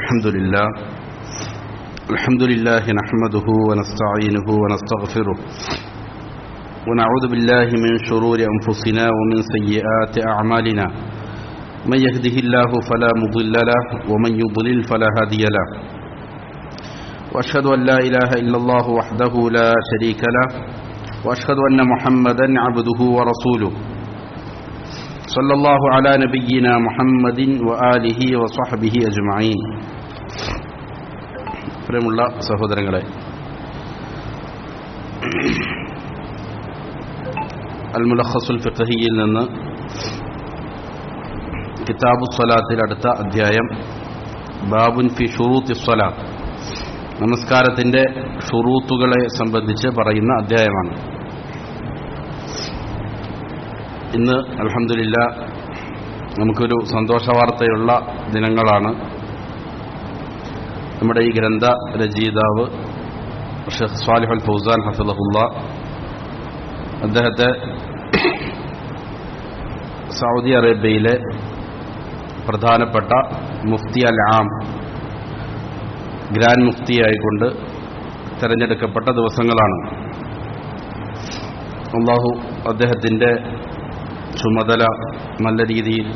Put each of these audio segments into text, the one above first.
الحمد لله نحمده ونستعينه ونستغفره ونعوذ بالله من شرور أنفسنا ومن سيئات أعمالنا من يهده الله فلا مضل له ومن يضلل فلا هادي له وأشهد أن لا إله إلا الله وحده لا شريك له وأشهد أن محمدا عبده ورسوله صلى الله على نبينا محمد وآله وصحبه أجمعين. പ്രിയമുള്ള സഹോദരങ്ങളെ, അൽ മുലഖസുൽ ഫിഖഹിയിൽ നിന്ന് കിതാബു സ്വലാത്തിൽ അടുത്ത അധ്യായം ബാബുൻ ഫി ഷുറൂത്തി സ്വലാത്ത്, നമസ്കാരത്തിന്റെ ഷുറൂത്തുകളെ സംബന്ധിച്ച് പറയുന്ന അധ്യായമാണ്. ഇന്ന് അൽഹംദുലില്ലാഹ് നമുക്കൊരു സന്തോഷവാർത്തയുള്ള ദിനങ്ങളാണ്. നമ്മുടെ ഈ ഗ്രന്ഥ രചയിതാവ് ഷെയ്ഖ് സ്വാലിഹ് അൽ ഫൗസാൻ ഹഫിളഹുല്ലാഹ്, അദ്ദേഹത്തെ സൗദി അറേബ്യയിലെ പ്രധാനപ്പെട്ട മുഫ്തി അൽ ആം, ഗ്രാൻഡ് മുഫ്തിയായിക്കൊണ്ട് തിരഞ്ഞെടുക്കപ്പെട്ട ദിവസങ്ങളാണ്. അല്ലാഹു അദ്ദേഹത്തിൻ്റെ ചുമതല നല്ല രീതിയിൽ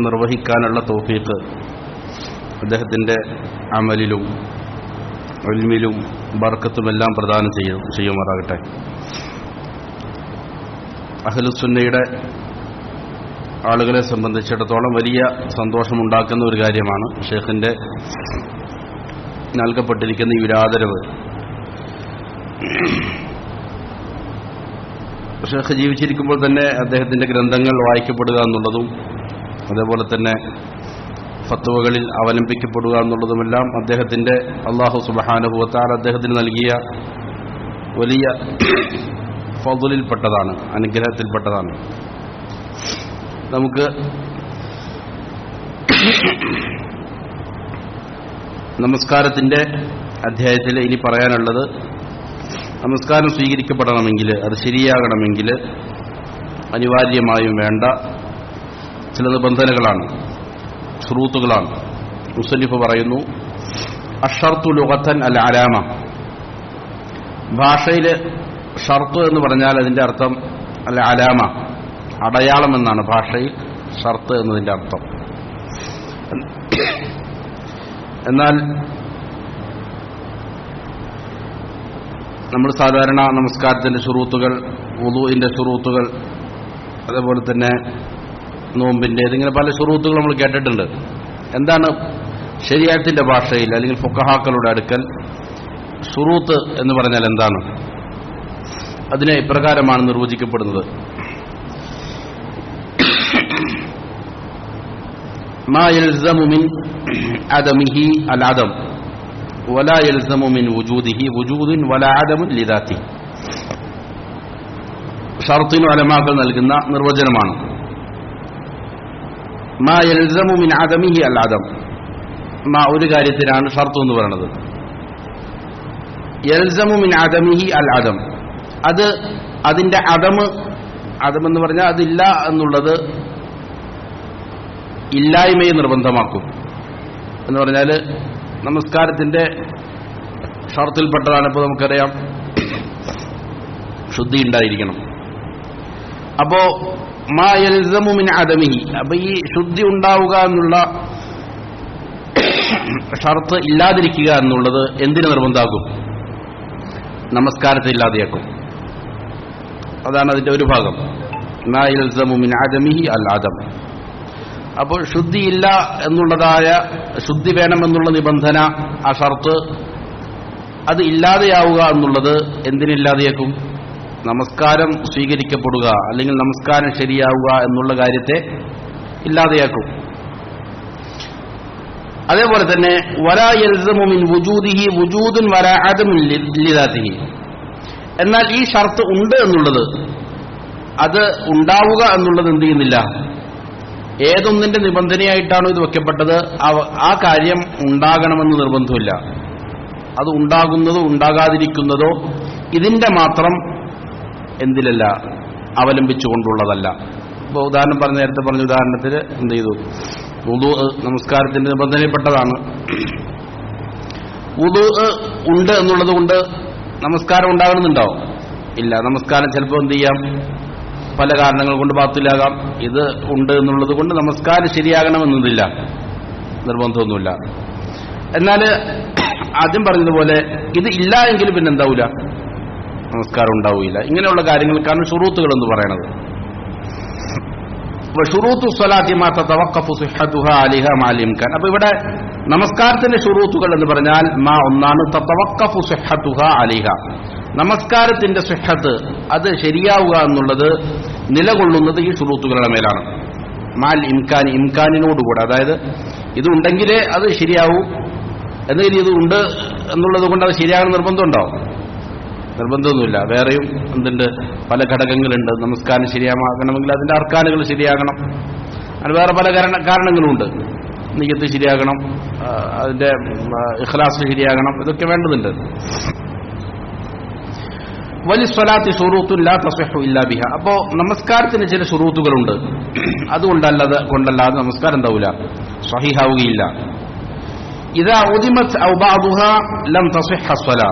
നിർവഹിക്കാനുള്ള തൗഫീഖ് അദ്ദേഹത്തിൻ്റെ അമലിലും ഇൽമിലും ബർക്കത്തുമെല്ലാം പ്രദാനം ചെയ്യുമാറാകട്ടെ. അഹ്ലുസുന്നയുടെ ആളുകളെ സംബന്ധിച്ചിടത്തോളം വലിയ സന്തോഷമുണ്ടാക്കുന്ന ഒരു കാര്യമാണ് ഷെയ്ഖിൻ്റെ നൽകപ്പെട്ടിരിക്കുന്ന ഈ ഒരു ആദരവ്. ഷെയ്ഖ് ജീവിച്ചിരിക്കുമ്പോൾ തന്നെ അദ്ദേഹത്തിൻ്റെ ഗ്രന്ഥങ്ങൾ വായിക്കപ്പെടുക എന്നുള്ളതും അതേപോലെ തന്നെ ഫത്വകളിൽ അവലംബിക്കപ്പെടുക എന്നുള്ളതുമെല്ലാം അദ്ദേഹത്തിൻ്റെ അല്ലാഹു സുബ്ഹാനഹു വ തആല അദ്ദേഹത്തിന് നൽകിയ വലിയ ഫദ്ലിൽപ്പെട്ടതാണ്, അനുഗ്രഹത്തിൽപ്പെട്ടതാണ്. നമുക്ക് നമസ്കാരത്തിൻ്റെ അധ്യായത്തിൽ ഇനി പറയാനുള്ളത്, നമസ്കാരം സ്വീകരിക്കപ്പെടണമെങ്കിൽ, അത് ശരിയാകണമെങ്കിൽ അനിവാര്യമായും വേണ്ട ചില നിബന്ധനകളാണ്, ശുറൂത്തുകളാണ്. മുസന്നിഫ് പറയുന്നു, അഷ്ഷർതു ലുഗത്തൻ അൽ അലാമ. ഭാഷയിൽ ഷർത്ത് എന്ന് പറഞ്ഞാൽ അതിൻ്റെ അർത്ഥം അൽ അലാമ, അടയാളം എന്നാണ് ഭാഷയിൽ ഷർത്ത് എന്നതിൻ്റെ അർത്ഥം. എന്നാൽ നമ്മൾ സാധാരണ നമസ്കാരത്തിൻ്റെ ശുറൂത്തുകൾ, വുളൂഇൻ്റെ ശുറൂത്തുകൾ, അതേപോലെ തന്നെ നോമ്പിൻ്റെ, ഇതിങ്ങനെ പല ശുറൂത്തുകൾ നമ്മൾ കേട്ടിട്ടുണ്ട്. എന്താണ് ശരീഅത്തിന്റെ ഭാഷയിൽ അല്ലെങ്കിൽ ഫുഖഹാക്കളുടെ അടുക്കൽ ശുറൂത്ത് എന്ന് പറഞ്ഞാൽ എന്താണ്? അതിനെ ഇപ്രകാരമാണ് നിർവചിക്കപ്പെടുന്നത്: മാ യൽസമു മിൻ അദമിഹി അൽ അദം വലാ യൽസമു മിൻ വുജൂദിഹി വുജൂദുൻ വലാ അദമുൻ ലിദാതിഹി. ഷർത്തിന് ഉലമാക്കൾ നൽകുന്ന നിർവചനമാണ്. മാ യൽസമു മിൻ അദമിഹി അൽ അദം, ഒരു കാര്യത്തിനാണ് ഷർത്ത് എന്ന് പറയുന്നത്. യൽസമു മിൻ അദമിഹി അൽ അദം, അത് അതിന്റെ അദമെന്ന് പറഞ്ഞാൽ അതില്ല എന്നുള്ളത് ഇല്ലായ്മയെ നിർബന്ധമാക്കും. എന്ന് പറഞ്ഞാൽ നമസ്കാരത്തിന്റെ ഷർത്തിൽപ്പെട്ടതാണ്. ഇപ്പോൾ നമുക്കറിയാം, ശുദ്ധി ഉണ്ടായിരിക്കണം. അപ്പോ മാ യൽസമു മിൻ അദമിഹി, അപ്പൊ ഈ ശുദ്ധി ഉണ്ടാവുക എന്നുള്ള ഷർത്ത് ഇല്ലാതിരിക്കുക എന്നുള്ളത് എന്തിനു നിർബന്ധമാക്കും? നമസ്കാരത്തെ ഇല്ലാതെയാക്കും. അതാണ് അതിന്റെ ഒരു ഭാഗം. മാ യൽസമു മിൻ അദമിഹി അൽ അദം. അപ്പോൾ ശുദ്ധിയില്ല എന്നുള്ളതായ, ശുദ്ധി വേണമെന്നുള്ള നിബന്ധന, ആ ഷർത്ത്, അത് ഇല്ലാതെയാവുക എന്നുള്ളത് എന്തിനില്ലാതെയാക്കും? നമസ്കാരം സ്വീകരിക്കപ്പെടുക അല്ലെങ്കിൽ നമസ്കാരം ശരിയാവുക എന്നുള്ള കാര്യത്തെ ഇല്ലാതെയാക്കും. അതേപോലെ തന്നെ വലാ യൽസമു മിൻ വുജൂദിഹി വുജൂദുൻ വലാ അദമുൻ ലിദാതിഹി. എന്നാൽ ഈ ഷർത്ത് ഉണ്ട് എന്നുള്ളത്, അത് ഉണ്ടാവുക എന്നുള്ളത് എന്ത് ചെയ്യുന്നില്ല? ഏതൊന്നിന്റെ നിബന്ധനയായിട്ടാണോ ഇത് വെക്കപ്പെട്ടത് ആ കാര്യം ഉണ്ടാകണമെന്ന് നിർബന്ധമില്ല. അത് ഉണ്ടാകുന്നതോ ഉണ്ടാകാതിരിക്കുന്നതോ ഇതിന്റെ മാത്രം എന്തിലല്ല, അവലംബിച്ചുകൊണ്ടുള്ളതല്ല. ഇപ്പോൾ നേരത്തെ പറഞ്ഞ ഉദാഹരണത്തിന് എന്ത് ചെയ്തു, വുദൂ നമസ്കാരത്തിന്റെ നിബന്ധനയിൽപ്പെട്ടതാണ്. വുദൂ ഉണ്ട് എന്നുള്ളത് കൊണ്ട് നമസ്കാരം ഉണ്ടാകണമെന്നുണ്ടോ? ഇല്ല. നമസ്കാരം ചിലപ്പോൾ എന്ത് ചെയ്യാം, പല കാരണങ്ങൾ കൊണ്ട് ബാത്തിലാകാം. ഇത് ഉണ്ട് എന്നുള്ളത് കൊണ്ട് നമസ്കാരം ശരിയാകണമെന്നതില്ല, നിർബന്ധമൊന്നുമില്ല. എന്നാൽ ആദ്യം പറഞ്ഞതുപോലെ ഇത് ഇല്ല എങ്കിൽ പിന്നെ എന്താവില്ല, നമസ്കാരം ഉണ്ടാവില്ല. ഇങ്ങനെയുള്ള കാര്യങ്ങൾക്കാണ് ഷുറൂത്തുകൾ എന്ന് പറയുന്നത്. ഷുറൂത്തു സ്വലാത്തി മാ തതവഖഫു സിഹ്ഹതുഹാ അലൈഹാ മഅൽ ഇംകാൻ. അപ്പോൾ ഇവിടെ നമസ്കാരത്തിന്റെ ഷുറൂത്തുകൾ എന്ന് പറഞ്ഞാൽ ഒന്നാണ് തതവഖഫു സിഹ്ഹതുഹാ അലൈഹാ, നമസ്കാരത്തിന്റെ സിഹ്ഹത്ത് അത് ശരിയാവുക എന്നുള്ളത് നിലകൊള്ളുന്നത് ഈ ഷുറൂത്തുകളുടെ മേലാണ്. മാൽ ഇംകാൻ, ഇംകാനിനോടുകൂടെ, അതായത് ഇതുണ്ടെങ്കിലേ അത് ശരിയാവൂ. എന്തെങ്കിലും ഇത് ഉണ്ട് എന്നുള്ളത് കൊണ്ട് അത് ശരിയാകണം നിർബന്ധമുണ്ടോ? നിർബന്ധമൊന്നുമില്ല. വേറെയും എന്തുണ്ട്, പല ഘടകങ്ങളുണ്ട്. നമസ്കാരം ശരിയാകണമെങ്കിൽ അതിന്റെ അർക്കാനുകൾ ശരിയാകണം. അത് വേറെ പല കാരണങ്ങളുണ്ട്. നിയ്യത്ത് ശരിയാകണം, അതിന്റെ ഇഖ്ലാസ് ശരിയാകണം, ഇതൊക്കെ വേണ്ടതുണ്ട്. വലിസ്വലാത്തി ശുറൂത്തുൻ ലാ തസിഹു ഇല്ലാ ബിഹ. അപ്പോ നമസ്കാരത്തിന് ചില ശുറൂത്തുകളുണ്ട്, അതുകൊണ്ടല്ലാതെ നമസ്കാരം എന്താവില്ല, സ്വഹീഹാവുകയില്ല. ഇദാ ഉദിമത് ഔ ബഅദുഹാ ലം തസിഹ സ്വലാ.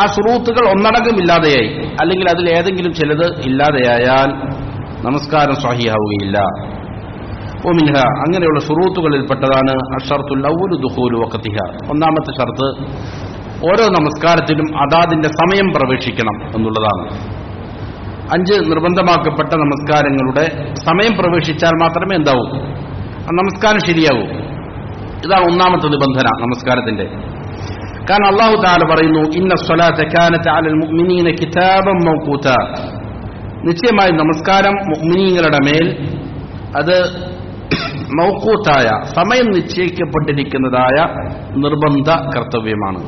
ആ ശുറൂത്തുകൾ ഒന്നടങ്കം ഇല്ലാതെയായി, അല്ലെങ്കിൽ അതിൽ ഏതെങ്കിലും ചിലത് ഇല്ലാതെയായാൽ നമസ്കാരം സ്വഹീഹാവുകയില്ല. ഒമിൻഹ, അങ്ങനെയുള്ള ശുറൂത്തുകളിൽപ്പെട്ടതാണ് അശ്ശർത്തുൽ അവ്വലു ദുഖൂലു വഖതിഹ. ഒന്നാമത്തെ ഷർത്ത്, ഓരോ നമസ്കാരത്തിനും അതാതിന്റെ സമയം പ്രവേശിക്കണം എന്നുള്ളതാണ്. 5 നിർബന്ധമാക്കപ്പെട്ട നമസ്കാരങ്ങളുടെ സമയം പ്രവേശിച്ചാൽ മാത്രമേ എന്താവൂ, നമസ്കാരം ശരിയാവൂ. ഇതാണ് ഒന്നാമത്തെ നിബന്ധന നമസ്കാരത്തിന്റെ. കാരണം അല്ലാഹു തആല പറയുന്നു, ഇന്ന സ്വലാത്ത കാനത അലൽ മുഅ്മിനീന കിതാബൻ മൗഖൂത. നിശ്ചയമായി നമസ്കാരം മുഅ്മിനീങ്ങളുടെ മേൽ അത് മൗഖൂത്തായ, സമയം നിശ്ചയിക്കപ്പെട്ടിരിക്കുന്നതായ നിർബന്ധ കർത്തവ്യമാണ്.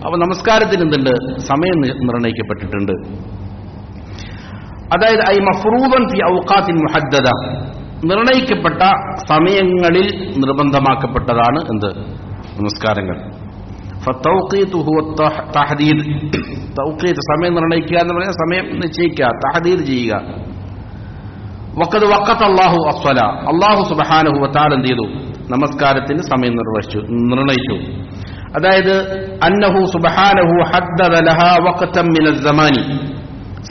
അപ്പൊ നമസ്കാരത്തിന് എന്തുണ്ട്, സമയം നിർണയിക്കപ്പെട്ടിട്ടുണ്ട്. അതായത് ഐ മഫ്റൂദൻ ഫി ഔഖാത്തിൻ മുഹദ്ദദ, നിർണയിക്കപ്പെട്ട സമയങ്ങളിൽ നിർബന്ധമാക്കപ്പെട്ടതാണ് എന്ത്, നമസ്കാരങ്ങൾ. ഫതൗഖീതു ഹുവ തഹദീദ്. തൗഖീത്, സമയം നിർണയിക്കുക എന്ന് പറഞ്ഞാൽ സമയം നിശ്ചയിക്കുക, തഹദീദ് ചെയ്യുക. വഖദ് വഖത അല്ലാഹു അസ്സല, അല്ലാഹു സുബ്ഹാനഹു വ തആല എന്ത് ചെയ്തു, നമസ്കാരത്തിന് സമയം നിർണയിച്ചു. അതായത് അന്നഹു സുബ്ഹാനഹു ഹദ്ദദ ലഹാ വഖതൻ മിനൽ സമാനി,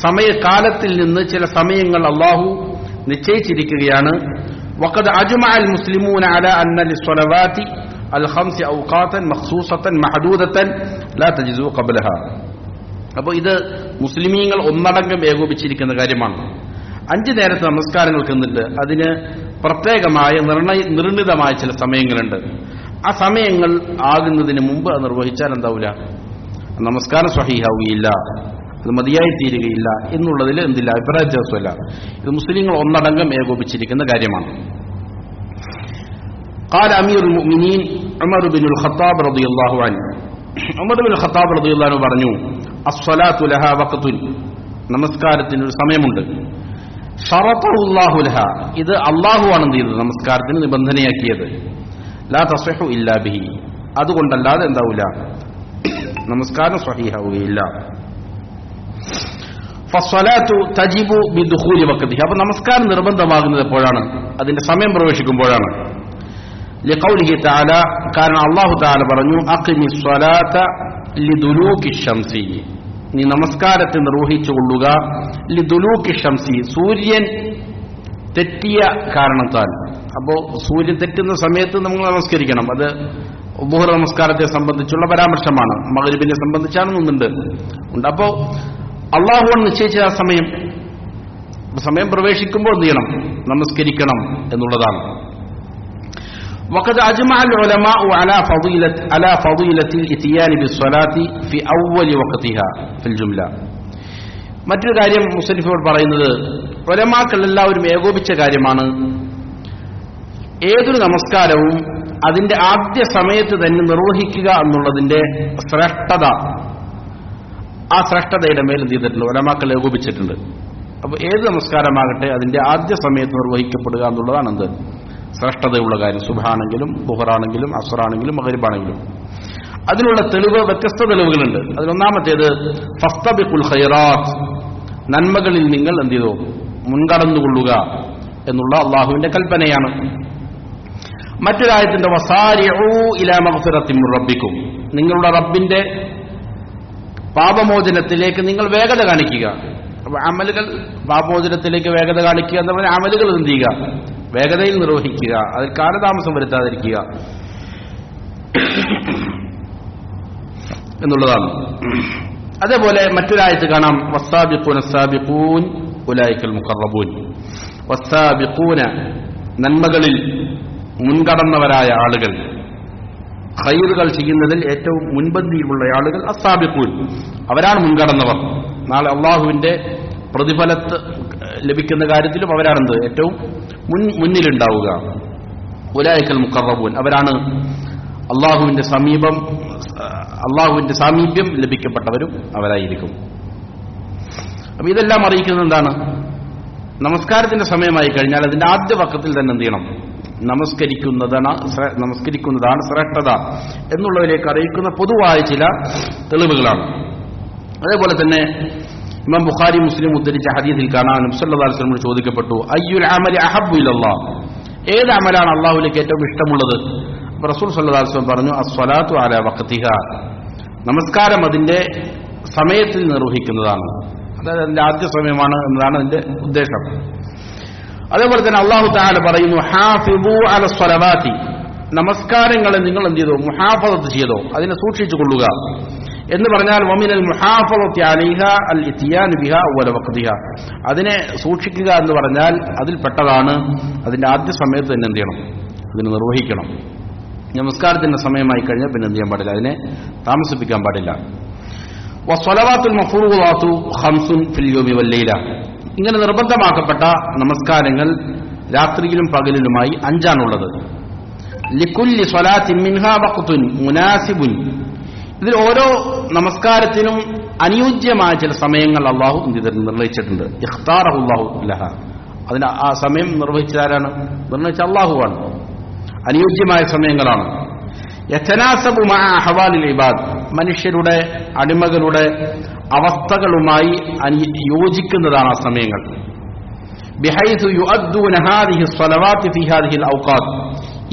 സമയകാലത്തിൽ നിന്ന് ചില സമയങ്ങൾ അല്ലാഹു നിശ്ചയിച്ചിരിക്കുകയാണ്. വഖദ് അജ്മഅൽ മുസ്ലിമൂന അലാ അന്ന ലിസ്സലവാതി അൽ ഖംസ് ഔഖാതൻ മഖ്സൂസതൻ മഹദൂദതൻ ലാ തജ്സു ഖബ്ലഹാ. അപ്പോൾ ഇത് മുസ്ലിമീങ്ങൾ ഒന്നടങ്കം ഏകോപിച്ചിരിക്കുന്ന കാര്യമാണ്. 5 നേരത്തെ നമസ്കാരങ്ങൾക്ക് എന്നിട്ട് അതിന് പ്രത്യേകമായ നിർണിതമായ ചില സമയങ്ങളുണ്ട്. ആ സമയങ്ങൾ ആകുന്നതിന് മുമ്പ് അത് നിർവഹിച്ചാൽ എന്താവില്ല, നമസ്കാരം സ്വഹീഹാവുകയില്ല, അത് മതിയായി തീരുകയില്ല എന്നുള്ളതിൽ എന്തില്ല, അഭിപ്രായ വ്യത്യാസമല്ല. ഇത് മുസ്ലിങ്ങൾ ഒന്നടങ്കം ഏകോപിച്ചിരിക്കുന്ന കാര്യമാണ്. قال أمير المؤمنين عمر بن الخطاب رضي الله عنه. ഉമർ ബിൻ ഖത്താബ് റളിയല്ലാഹു അൻഹു പറഞ്ഞു, അസ്സലാത്തു ലഹാ വഖ്തുൻ, നമസ്കാരത്തിന് ഒരു സമയമുണ്ട്. ഷറതഹുല്ലാഹു ലഹാ, ഇത് അല്ലാഹുവാണ് എന്ത് ചെയ്തത്, നമസ്കാരത്തിന് നിബന്ധനയാക്കിയത്. ലാ തസിഹു ഇല്ലാ ബിഹി, അതുകൊണ്ടല്ലാതെ എന്താവില്ല, നമസ്കാരം സ്വഹീഹാവുകയില്ല. ഫസ്സലാത്തു തജിബു ബിദുഖൂലി വഖ്തിഹി, അപ്പോൾ നമസ്കാരം നിർബന്ധമാകുന്നത് എപ്പോഴാണ്, അതിന്റെ സമയം പ്രവേശിക്കുമ്പോഴാണ്. ലിഖൗലിഹി തആല, കാരണം അല്ലാഹു തആല പറഞ്ഞു, അഖിമിസ് സ്വലാത ലിദുലൂകി ശംസി, നീ നമസ്കാരത്തെ നിർവഹിച്ചുകൊള്ളുക, ലിദുലൂകി ശംസി, സൂര്യൻ തെറ്റിയ കാരണത്താൽ. അപ്പോൾ സൂര്യൻ തെറ്റുന്ന സമയത്ത് നമ്മൾ നമസ്കരിക്കണം. അത് ളുഹർ നമസ്കാരത്തെ സംബന്ധിച്ചുള്ള പരാമർശമാണ്. മഗ്രിബിനെ സംബന്ധിച്ചാണെന്നുണ്ട്. അപ്പോൾ അള്ളാഹുവാണ് നിശ്ചയിച്ച ആ സമയം പ്രവേശിക്കുമ്പോൾ എന്ത് ചെയ്യണം, നമസ്കരിക്കണം എന്നുള്ളതാണ്. وقد أجمع العلماء على فضيلة الإتيان بالصلاة في أول وقتها في الجملة. മറ്റൊരു കാര്യം മുസ്ലിഫോട് പറയുന്നത്, ഉലമാക്കൾ എല്ലാവരും ഏകോപിച്ച കാര്യമാണ്, ഏതൊരു നമസ്കാരവും അതിന്റെ ആദ്യ സമയത്ത് തന്നെ നിർവഹിക്കുക എന്നുള്ളതിന്റെ ശ്രേഷ്ഠത, ആ ശ്രേഷ്ഠതയുടെ മേൽ എന്ത് ചെയ്തിട്ടുണ്ട്, ഉലമാക്കൾ ഏകോപിച്ചിട്ടുണ്ട്. അപ്പോൾ ഏത് നമസ്കാരമാകട്ടെ അതിന്റെ ആദ്യ സമയത്ത് നിർവഹിക്കപ്പെടുക എന്നുള്ളതാണ് എന്ത്, ശ്രേഷ്ഠതയുള്ള കാര്യം. സുബ്ഹാണെങ്കിലും ദുഹറാണെങ്കിലും അസ്റാണെങ്കിലും മഗ്രിബാണെങ്കിലും. അതിനുള്ള തെളിവ്, വ്യത്യസ്ത തെളിവുകളുണ്ട്. അതിലൊന്നാമത്തേത് ഫസ്തബിഖുൽ ഖൈറാത്ത്, നന്മകളിൽ നിങ്ങൾ എന്ത് ചെയ്തു, മുൻകടന്നുകൊള്ളുക. എന്നുള്ള അള്ളാഹുവിന്റെ കൽപ്പനയാണ്. മറ്റൊരായത്തിന്റെ വസാരിഉ ഇലാ മഗ്ഫിറത്തിൻ മിർ റബ്ബിക്കും, നിങ്ങളുടെ റബ്ബിന്റെ പാപമോചനത്തിലേക്ക് നിങ്ങൾ വേഗത കാണിക്കുക. അപ്പൊ അമലുകൾ പാപമോചനത്തിലേക്ക് വേഗത കാണിക്കുക എന്ന് പറഞ്ഞാൽ അമലുകൾ എന്ത് ചെയ്യുക, വേഗതയിൽ നിർവഹിക്കുക, അതിൽ കാലതാമസം വരുത്താതിരിക്കുക എന്നുള്ളതാണ്. അതേപോലെ മറ്റൊരായത്ത് കാണാം, വസ്സാബിഖൂന സാബിഖൂൻ ഉലൈക്കൽ മുഖറബൂൻ. വസ്സാബിഖൂന, നന്മകളിൽ മുൻകടന്നവരായ ആളുകൾ, ഖൈറുകൾ ചെയ്യുന്നതിൽ ഏറ്റവും മുൻപന്തിയിലുള്ള ആളുകൾ അസ്സാബിഖൂൻ, അവരാണ് മുൻകടന്നവർ. നാളെ അള്ളാഹുവിന്റെ പ്രതിഫലത്ത് ലഭിക്കുന്ന കാര്യത്തിലും അവരാണെന്ത് ഏറ്റവും മുന്നിലുണ്ടാവുക. ഉലൈക്കൽ മുഖറബൂൻ, അവരാണ് അള്ളാഹുവിന്റെ സാമീപ്യം ലഭിക്കപ്പെട്ടവരും അവരായിരിക്കും. അപ്പൊ ഇതെല്ലാം അറിയിക്കുന്നത് എന്താണ്? നമസ്കാരത്തിന്റെ സമയമായി കഴിഞ്ഞാൽ അതിന്റെ ആദ്യ വക്കത്തിൽ തന്നെ എന്ത് ചെയ്യണം? നമസ്കരിക്കുന്നതാണ് ശ്രേഷ്ഠത എന്നുള്ളതിലേക്ക് അറിയിക്കുന്ന പൊതുവായ ചില തെളിവുകളാണ്. അതേപോലെ തന്നെ ഇമാം ബുഖാരി മുസ്ലിം ഉദ്ധരിച്ച ഹദീസിൽ കാണാൻ നബി സല്ലല്ലാഹു അലൈഹി വസല്ലം ചോദിക്കപ്പെട്ടു, അയ്യുൽ അമലി അഹബ്ബു ഇലല്ലാഹ്, ഏത് അമലാണ് അള്ളാഹുവിലേക്ക് ഏറ്റവും ഇഷ്ടമുള്ളത്? റസൂൽ സല്ലല്ലാഹു അലൈഹി വസല്ലം പറഞ്ഞു, അസ്സലാത്തു അലാ വഖ്തിഹാ, നമസ്കാരം അതിന്റെ സമയത്തിൽ നിർവഹിക്കുന്നതാണ്. അതായത് അതിന്റെ ആദ്യ സമയമാണ് എന്നതാണ് അതിന്റെ ഉദ്ദേശം. അതേപോലെ തന്നെ അല്ലാഹു തആല പറയുന്നു, ഹാഫിദു അല സ്വലവാതി, നമസ്കാരങ്ങളെ നിങ്ങൾ എന്ത് ചെയ്തോ? മുഹാഫദത്ത് ചെയ്തോ, അതിനെ സൂക്ഷിച്ചു കൊള്ളുക എന്ന് പറഞ്ഞാൽ വമിനൽ മുഹാഫദത്തി അലൈഹാ അൽ ഇത്യാൻ ബിഹാ അവല വഖ്തിഹാ, അതിനെ സൂക്ഷിക്കുക എന്ന് പറഞ്ഞാൽ അതിൽ പെട്ടതാണ് അതിന്റെ ആദ്യ സമയത്ത് തന്നെ എന്ത് ചെയ്യണം? അതിനെ നിർവഹിക്കണം. നമസ്കാരത്തിന്റെ സമയമായി കഴിഞ്ഞാൽ പിന്നെ എന്ത് ചെയ്യാൻ പാടില്ല? അതിനെ താമസിപ്പിക്കാൻ പാടില്ല. വസ്വലവാത്തുൽ മഫ്റൂദാത്തു ഖംസുൻ ഫിൽ യൗമി വൽ ലൈല, ഇങ്ങനെ നിർബന്ധമാക്കപ്പെട്ട നമസ്കാരങ്ങൾ രാത്രിയിലും പകലിലുമായി 5 ലികുല്ലി സ്വലാത്തിൻ മിൻഹാ വഖ്തുൻ മുനാസിബുൻ, ഇതിൽ ഓരോ നമസ്കാരത്തിനും അനുയോജ്യമായ ചില സമയങ്ങൾ അള്ളാഹു നിർണയിച്ചിട്ടുണ്ട്. ഇഖ്താറഹു അല്ലാഹു ലഹ, അതിന് ആ സമയം നിർവഹിച്ചതാരാണ്? നിർണയിച്ച അള്ളാഹുവാണ്. അനുയോജ്യമായ സമയങ്ങളാണ്. യതനാസബു മഅ അഹ്വാലിൽ ഇബാദ്, മനുഷ്യരുടെ അടിമകളുടെ അവസ്ഥകളുമായി യോജിക്കുന്നതാണ് ആ സമയങ്ങൾ. ബിഹൈസു യുഅദ്ദൂന ഹാദിഹി സ്വലവാത്തി ഫീ ഹാദിഹിൽ ഔഖാത്ത്,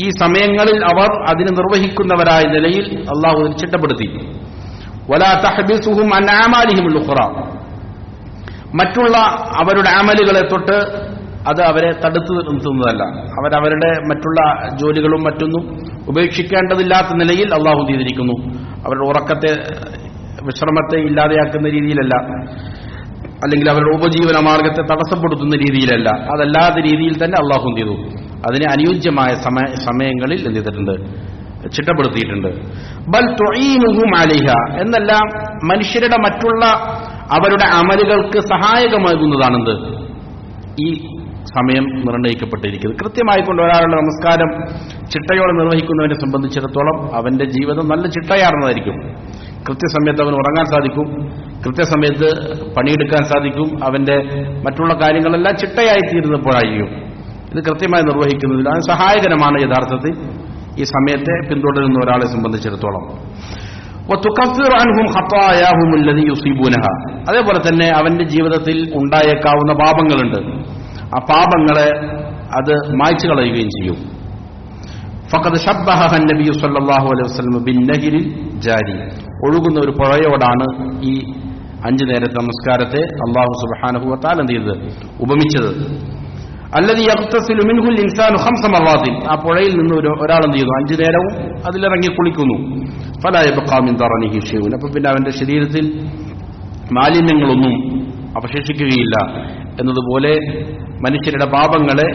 ഈ സമയങ്ങളിൽ അവർ അതിനെ നിർവഹിക്കുന്നവരായ നിലയിൽ അള്ളാഹു അതിനെ ചിട്ടപ്പെടുത്തി. വലാ തഹ്ബിസുഹും അൻ അമാലിഹിൽ ഉഖ്റ, മറ്റുള്ള അവരുടെ അമലുകളെ തൊട്ട് അത് അവരെ തടുത്തു നിർത്തുന്നതല്ല. അവരവരുടെ മറ്റുള്ള ജോലികളും മറ്റൊന്നും ഉപേക്ഷിക്കേണ്ടതില്ലാത്ത നിലയിൽ അള്ളാഹു ചെയ്തിരിക്കുന്നു. അവരുടെ ഉറക്കത്തെ, വിശ്രമത്തെ ഇല്ലാതെയാക്കുന്ന രീതിയിലല്ല, അല്ലെങ്കിൽ അവരുടെ ഉപജീവന മാർഗത്തെ തടസ്സപ്പെടുത്തുന്ന രീതിയിലല്ല, അതല്ലാത്ത രീതിയിൽ തന്നെ അള്ളാഹു ചെയ്തു അതിനെ അനുയോജ്യമായ സമയങ്ങളിൽ എന്ത് ചെയ്തിട്ടുണ്ട്? ചിട്ടപ്പെടുത്തിയിട്ടുണ്ട്. ബൽ തുഈനുഹും അലൈഹ, എന്നല്ല മനുഷ്യരുടെ മറ്റുള്ള അവരുടെ അമലുകൾക്ക് സഹായകമാകുന്നതാണെന്ത്? ഈ സമയം നിർണയിക്കപ്പെട്ടിരിക്കുന്നത് കൃത്യമായിക്കൊണ്ട് ഒരാളുടെ നമസ്കാരം ചിട്ടയോടെ നിർവഹിക്കുന്നവനെ സംബന്ധിച്ചിടത്തോളം അവന്റെ ജീവിതം നല്ല ചിട്ടയാർന്നതായിരിക്കും. കൃത്യസമയത്ത് അവന് ഉറങ്ങാൻ സാധിക്കും, കൃത്യസമയത്ത് പണിയെടുക്കാൻ സാധിക്കും, അവന്റെ മറ്റുള്ള കാര്യങ്ങളെല്ലാം ചിട്ടയായി തീരുന്നപ്പോഴായിരിക്കും. ഇത് കൃത്യമായി നിർവഹിക്കുന്നതിൽ അത് സഹായകരമാണ് യഥാർത്ഥത്തിൽ ഈ സമയത്തെ പിന്തുടരുന്ന ഒരാളെ സംബന്ധിച്ചിടത്തോളം. അതേപോലെ തന്നെ അവന്റെ ജീവിതത്തിൽ ഉണ്ടായേക്കാവുന്ന പാപങ്ങളുണ്ട്, ആ പാപങ്ങളെ അത് മായ്ച്ചു കളയുകയും ചെയ്യും. ഫഖദ് ശബ്ബഹ നബി സല്ലല്ലാഹു അലൈഹി വസല്ലം ബിന്നഹിരിൽ ജാരി, ഒഴുകുന്ന ഒരു പുഴയോടാണ് ഈ 5 നേരത്തെ നമസ്കാരത്തെ അല്ലാഹു സുബ്ഹാനഹു വ തആല എന്ത് ചെയ്തത്? ഉപമിച്ചത്. അല്ലദീ യഗ്തസിലു മിൻഹുൽ ഇൻസാനു 5 മറാത്തിൻ, ആ പുഴയിൽ നിന്ന് ഒരാൾ എന്ത് ചെയ്യുന്നു? 5 നേരവും അതിലിറങ്ങി കുളിക്കുന്നു. ഫലാ യബ്ഖാ മിൻ ദറനിഹി ഷൈഉൻ, അപ്പോൾ പിന്നെ അവന്റെ ശരീരത്തിൽ മാലിന്യങ്ങളൊന്നും അവശേഷിക്കുകയില്ല എന്നതുപോലെ മനുഷ്യരുടെ പാപങ്ങളെ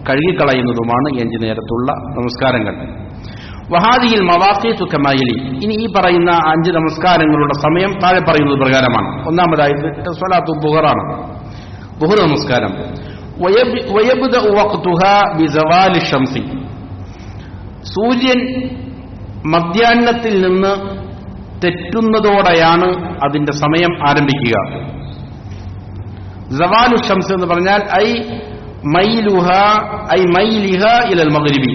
കഴുകിക്കളയുന്നതുമാണ് 5 നേരത്തുള്ള നമസ്കാരങ്ങൾ. വഹാദിയിൽ മവാഖീതു കമായിലി, ഇനി ഈ പറയുന്ന 5 നമസ്കാരങ്ങളുടെ സമയം താഴെ പറയുന്നത് പ്രകാരമാണ്. ഒന്നാമതായിട്ട് സ്വലാത്തു ദുഹറാണ്, ദുഹർ നമസ്കാരം. വയബ്ദഉ വഖ്തുഹാ ബിസവാലി ശംസി, സൂര്യൻ മധ്യാഹ്നത്തിൽ നിന്ന് തെറ്റുന്നതോടെയാണ് അതിന്റെ സമയം ആരംഭിക്കുക. സവാലു ശംസ് എന്ന് പറഞ്ഞാൽ ഐ മൈലിഹ ഇലൽ മഗ്രിബി,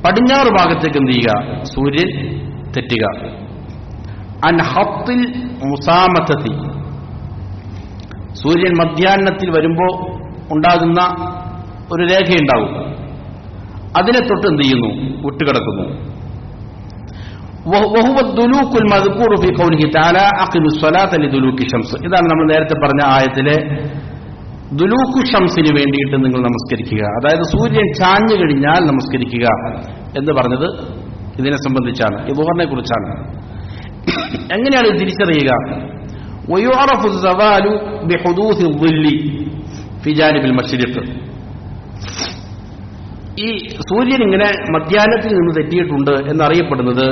പടിഞ്ഞാറ് ഭാഗത്തേക്ക് എന്ത് ചെയ്യുക? സൂര്യൻ തെറ്റുക. അൻ ഹത്തിൽ മുസാമത്തത്തി, സൂര്യൻ മധ്യാഹ്നത്തിൽ വരുമ്പോൾ ഉണ്ടാകുന്ന ഒരു രേഖയുണ്ടാവും, അതിനെ തൊട്ട് എന്ത് ചെയ്യുന്നു? വിട്ടുകിടക്കുന്നു. ഇതാണ് നമ്മൾ നേരത്തെ പറഞ്ഞ ആയത്തിലെ ദുലൂഖു ഷംസിന് വേണ്ടിയിട്ട് നിങ്ങൾ നമസ്കരിക്കുക, അതായത് സൂര്യൻ ചാഞ്ഞു കഴിഞ്ഞാൽ നമസ്കരിക്കുക എന്ന് പറഞ്ഞത് ഇതിനെ സംബന്ധിച്ചാണ്, ഈ ദുഹറിനെ കുറിച്ചാണ്. എങ്ങനെയാണ് ഇത് തിരിച്ചറിയുക? വയുഅറഫു സവാലു ബിഹുദൂസി ളില്ലി ഫി ജാനിബിൽ മശ്രിഖ്. ഈ സൂര്യൻ ഇങ്ങനെ മധ്യാഹ്നത്തിൽ നിന്ന് തെറ്റിയിട്ടുണ്ട് എന്നറിയപ്പെടുന്നത്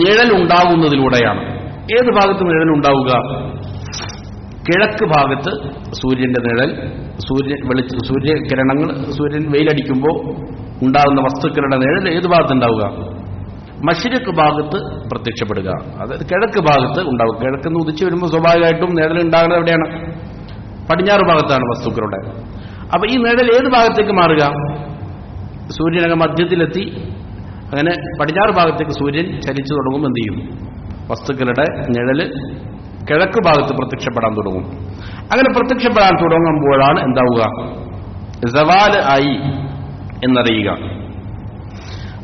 നിഴലുണ്ടാകുന്നതിലൂടെയാണ്. ഏത് ഭാഗത്ത് നിഴലുണ്ടാവുക? കിഴക്ക് ഭാഗത്ത് സൂര്യന്റെ നിഴൽ, സൂര്യകിരണങ്ങൾ, സൂര്യൻ വെയിലടിക്കുമ്പോൾ ഉണ്ടാകുന്ന വസ്തുക്കളുടെ നിഴൽ ഏത് ഭാഗത്തുണ്ടാവുക? മശ്രിഖ് ഭാഗത്ത് പ്രത്യക്ഷപ്പെടുക, അതായത് കിഴക്ക് ഭാഗത്ത് ഉണ്ടാവുക. കിഴക്കെന്ന് ഉദിച്ചു വരുമ്പോൾ സ്വാഭാവികമായിട്ടും നിഴൽ ഉണ്ടാകുന്നത് എവിടെയാണ്? പടിഞ്ഞാറ് ഭാഗത്താണ് വസ്തുക്കളുടെ. അപ്പൊ ഈ നിഴൽ ഏത് ഭാഗത്തേക്ക് മാറുക? സൂര്യനൊക്കെ മധ്യത്തിലെത്തി അങ്ങനെ പടിഞ്ഞാറ് ഭാഗത്തേക്ക് സൂര്യൻ ചലിച്ചു തുടങ്ങുമ്പോൾ എന്ത് ചെയ്യും? വസ്തുക്കളുടെ നിഴല് കിഴക്ക് ഭാഗത്ത് പ്രത്യക്ഷപ്പെടാൻ തുടങ്ങും. അങ്ങനെ പ്രത്യക്ഷപ്പെടാൻ തുടങ്ങുമ്പോഴാണ് എന്താവുക? സവാല് ആയി എന്നറിയുക.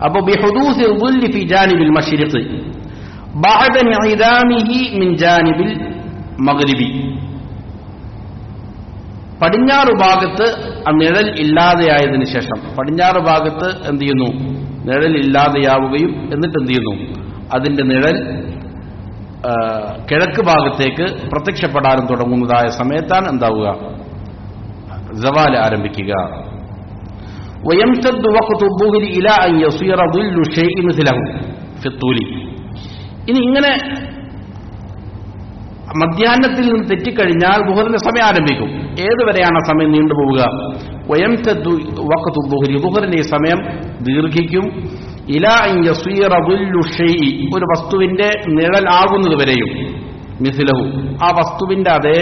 അപ്പൊ ബിഹുദൂസി ളില്ലി ഫി ജാനിബിൽ മശ്രിഖ് ബഅദ ഇൻഇദാമിഹി മിൻ ജാനിബിൽ മഗ്രിബി. പടിഞ്ഞാറ് ഭാഗത്ത് ആ നിഴൽ ഇല്ലാതെയായതിനു ശേഷം, പടിഞ്ഞാറ് ഭാഗത്ത് എന്ത് ചെയ്യുന്നു? നിഴൽ ഇല്ലാതെയാവുകയും എന്നിട്ട് എന്ത് ചെയ്യുന്നു? അതിന്റെ നിഴൽ കിഴക്ക് ഭാഗത്തേക്ക് പ്രത്യക്ഷപ്പെടാനും തുടങ്ങുന്നതായ സമയത്താണ് എന്താവുക? സവാൽ ആരംഭിക്കുക. വയംതദ്ദു വഖ്തു ദുഹ്രി ഇലാ അൻ യസീറ ദില്ലു ഷൈഇ മിസ്ലഹു ഫി ത്തൂലി. ഇനി ഇങ്ങനെ മധ്യാഹ്നത്തിൽ നിന്ന് തെറ്റിക്കഴിഞ്ഞാൽ ദുഹറിന്റെ സമയം ആരംഭിക്കും. ഏതുവരെയാണ് ആ സമയം നീണ്ടുപോവുക? വയംതദ്ദു വഖ്തു ദുഹ്രി, ദുഹറിന്റെ ഈ സമയം ദീർഘിക്കും. ഇലാ അൻ യസീറ ദില്ലു ഷൈഇ, ഒരു വസ്തുവിന്റെ നിഴൽ ആകുന്നത് വരെയും, മിസ്ലഹു, ആ വസ്തുവിന്റെ അതേ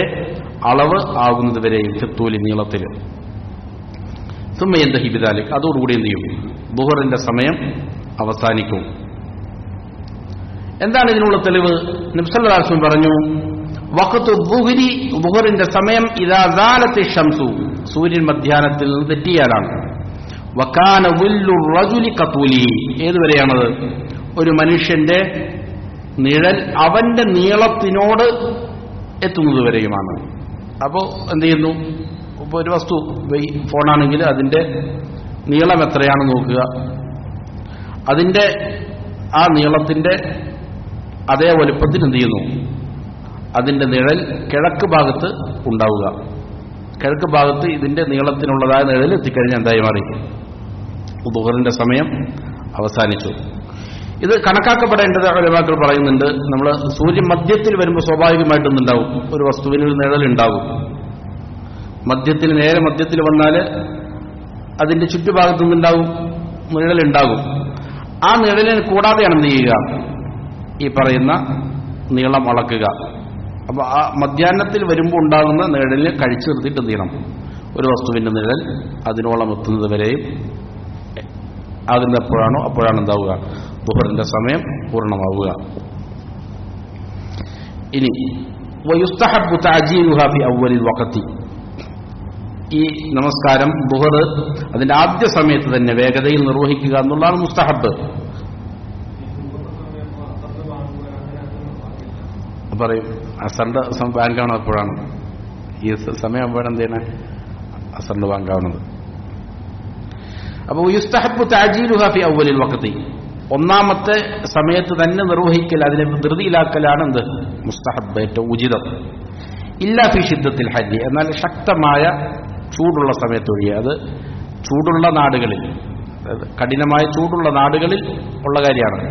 അളവ് ആകുന്നത് വരെയും, ഫിത്തൂലി, നീളത്തിൽ. സുമ്മ യന്തഹി ബിദാലിക്, അതോടുകൂടി എന്ത് ചെയ്യും? ദുഹറിന്റെ സമയം അവസാനിക്കും. എന്താണ് ഇതിനുള്ള തെളിവ്? നബി സല്ലല്ലാഹു അലൈഹി വസല്ലം പറഞ്ഞു, വഖ്തു ദുഹ്രി, ദുഹറിന്റെ സമയം ഇദാ സാലത്തി ശംസു, സൂര്യൻ മധ്യാഹ്നത്തിൽ നിന്ന് തെറ്റിയാലാണ്. വകാന വില്ലു റജുലി ഖതൂലി, ഏതുവരെയാണത്? ഒരു മനുഷ്യന്റെ നിഴൽ അവന്റെ നീളത്തിനോട് എത്തുന്നത് വരെയുമാണ്. അപ്പോ എന്ത് ചെയ്യുന്നു? ഇപ്പോൾ ഒരു വസ്തു, ഫോണാണെങ്കിൽ അതിന്റെ നീളം എത്രയാണ് നോക്കുക, അതിന്റെ ആ നീളത്തിന്റെ അതേ വലുപ്പത്തിൽ എന്ത് ചെയ്യുന്നു? അതിന്റെ നിഴൽ കിഴക്ക് ഭാഗത്ത് ഉണ്ടാവുക. കിഴക്ക് ഭാഗത്ത് ഇതിന്റെ നീളത്തിനുള്ളതായ നിഴൽ എത്തിക്കഴിഞ്ഞാൽ എന്തായി മാറി? ദുഹറിന്റെ സമയം അവസാനിച്ചു. ഇത് കണക്കാക്കപ്പെടേണ്ടത് ഉലമാക്കൾ പറയുന്നുണ്ട്. നമ്മൾ സൂര്യൻ മധ്യത്തിൽ വരുമ്പോൾ സ്വാഭാവികമായിട്ടൊന്നുണ്ടാവും, ഒരു വസ്തുവിന് ഒരു നിഴൽ ഉണ്ടാവും. മധ്യത്തിൽ, നേരെ മധ്യത്തിൽ വന്നാൽ അതിന്റെ ചുറ്റുഭാഗത്തു നിന്നുണ്ടാവും നിഴലുണ്ടാകും. ആ നിഴലിന് കൂടാതെയാണ് എന്ത് ചെയ്യുക? ഈ പറയുന്ന നീളം അളക്കുക. അപ്പൊ ആ മധ്യാഹ്നത്തിൽ വരുമ്പോൾ ഉണ്ടാകുന്ന നിഴലിനെ കഴിച്ചു നിർത്തിയിട്ട് എന്ത് ചെയ്യണം? ഒരു വസ്തുവിന്റെ നിഴൽ അതിനോളം എത്തുന്നത് വരെയും അതിന്റെ എപ്പോഴാണോ അപ്പോഴാണ് എന്താവുക? ദുഹറിന്റെ സമയം പൂർണ്ണമാവുക. ഇനി വയുസ്തഹബ്ബു തഅജീലുഹാ ഫി അവ്വലിൽ വഖതി, ഈ നമസ്കാരം ദുഹർ അതിന്റെ ആദ്യ സമയത്ത് തന്നെ വേഗതയിൽ നിർവഹിക്കുക എന്നുള്ളതാണ് മുസ്തഹബ്. പറയും അസറിന്റെ ബാങ്കാണോ എപ്പോഴാണ്? ഈ സമയം എപ്പോഴാണ് എന്ത് ചെയ്യണേ? അസറിന്റെ ബാങ്കാവുന്നത്. അപ്പോൾ യുസ്തഹബ്ബു തഅജീലുഹാ ഫി അവ്വലിൽ വഖതി, ഒന്നാമത്തെ സമയത്ത് തന്നെ നിർവഹിക്കൽ, അതിനെ ധൃതിയിലാക്കലാണ് എന്ത്? മുസ്തഹബ്, ഏറ്റവും ഉചിതം. ഇല്ലാ ഫി ഷിദ്ദത്തിൽ ഹജ്ജ്, എന്നാൽ ശക്തമായ ചൂടുള്ള സമയത്തൊഴികെ. അത് ചൂടുള്ള നാടുകളിൽ, കഠിനമായ ചൂടുള്ള നാടുകളിൽ ഉള്ള കാര്യമാണ്.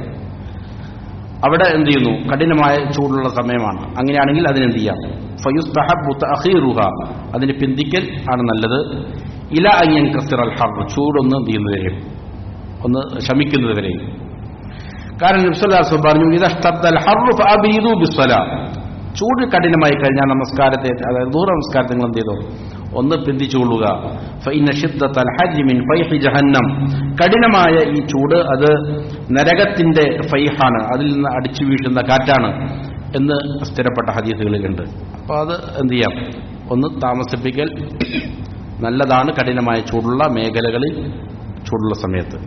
അവിടെ എന്ത് ചെയ്യുന്നു? കഠിനമായ ചൂടുള്ള സമയമാണ്. അങ്ങനെയാണെങ്കിൽ അതിനെന്ത് ചെയ്യാം? ഫയുസ്തഹബ്ബു തഅഖീറുഹാ, അതിന് പിന്തിക്കൽ ആണ് നല്ലത്. ഇലാ അൻ യൻകസിറൽ ഹർ, ചൂടൊന്ന് എന്ത് ചെയ്യുന്നതുവരെയും, ഒന്ന് ശമിക്കുന്നത് വരെയും. കാരണം നബി സല്ലല്ലാഹു അലൈഹി വസല്ലം പറഞ്ഞു, ഇദസ്തദ്ദൽ ഹർറു ഫഅബീദു ബിസ്സലാ, ചൂട് കഠിനമായി കഴിഞ്ഞാൽ നമസ്കാരത്തെ, അതായത് ദൂര നമസ്കാരത്തെ നിങ്ങൾ എന്ത് ചെയ്തോ? ഒന്ന് പിന്തിച്ചുകൊള്ളുക. ഫഇന്ന ശിദ്ദത്തൽ ഹജ്ജി മിൻ ഫൈഹി ജഹന്നം, കഠിനമായ ഈ ചൂട് അത് നരകത്തിന്റെ ഫൈഹാണ്, അതിൽ നിന്ന് അടിച്ചു വീഴുന്ന കാറ്റാണ് എന്ന് സ്ഥിരപ്പെട്ട ഹദീസുകളിലുണ്ട്. അപ്പോൾ അത് എന്ത് ചെയ്യാം? ഒന്ന് താമസിപ്പിക്കൽ നല്ലതാണ് കഠിനമായ ചൂടുള്ള മേഖലകളിൽ ചൂടുള്ള സമയത്ത്.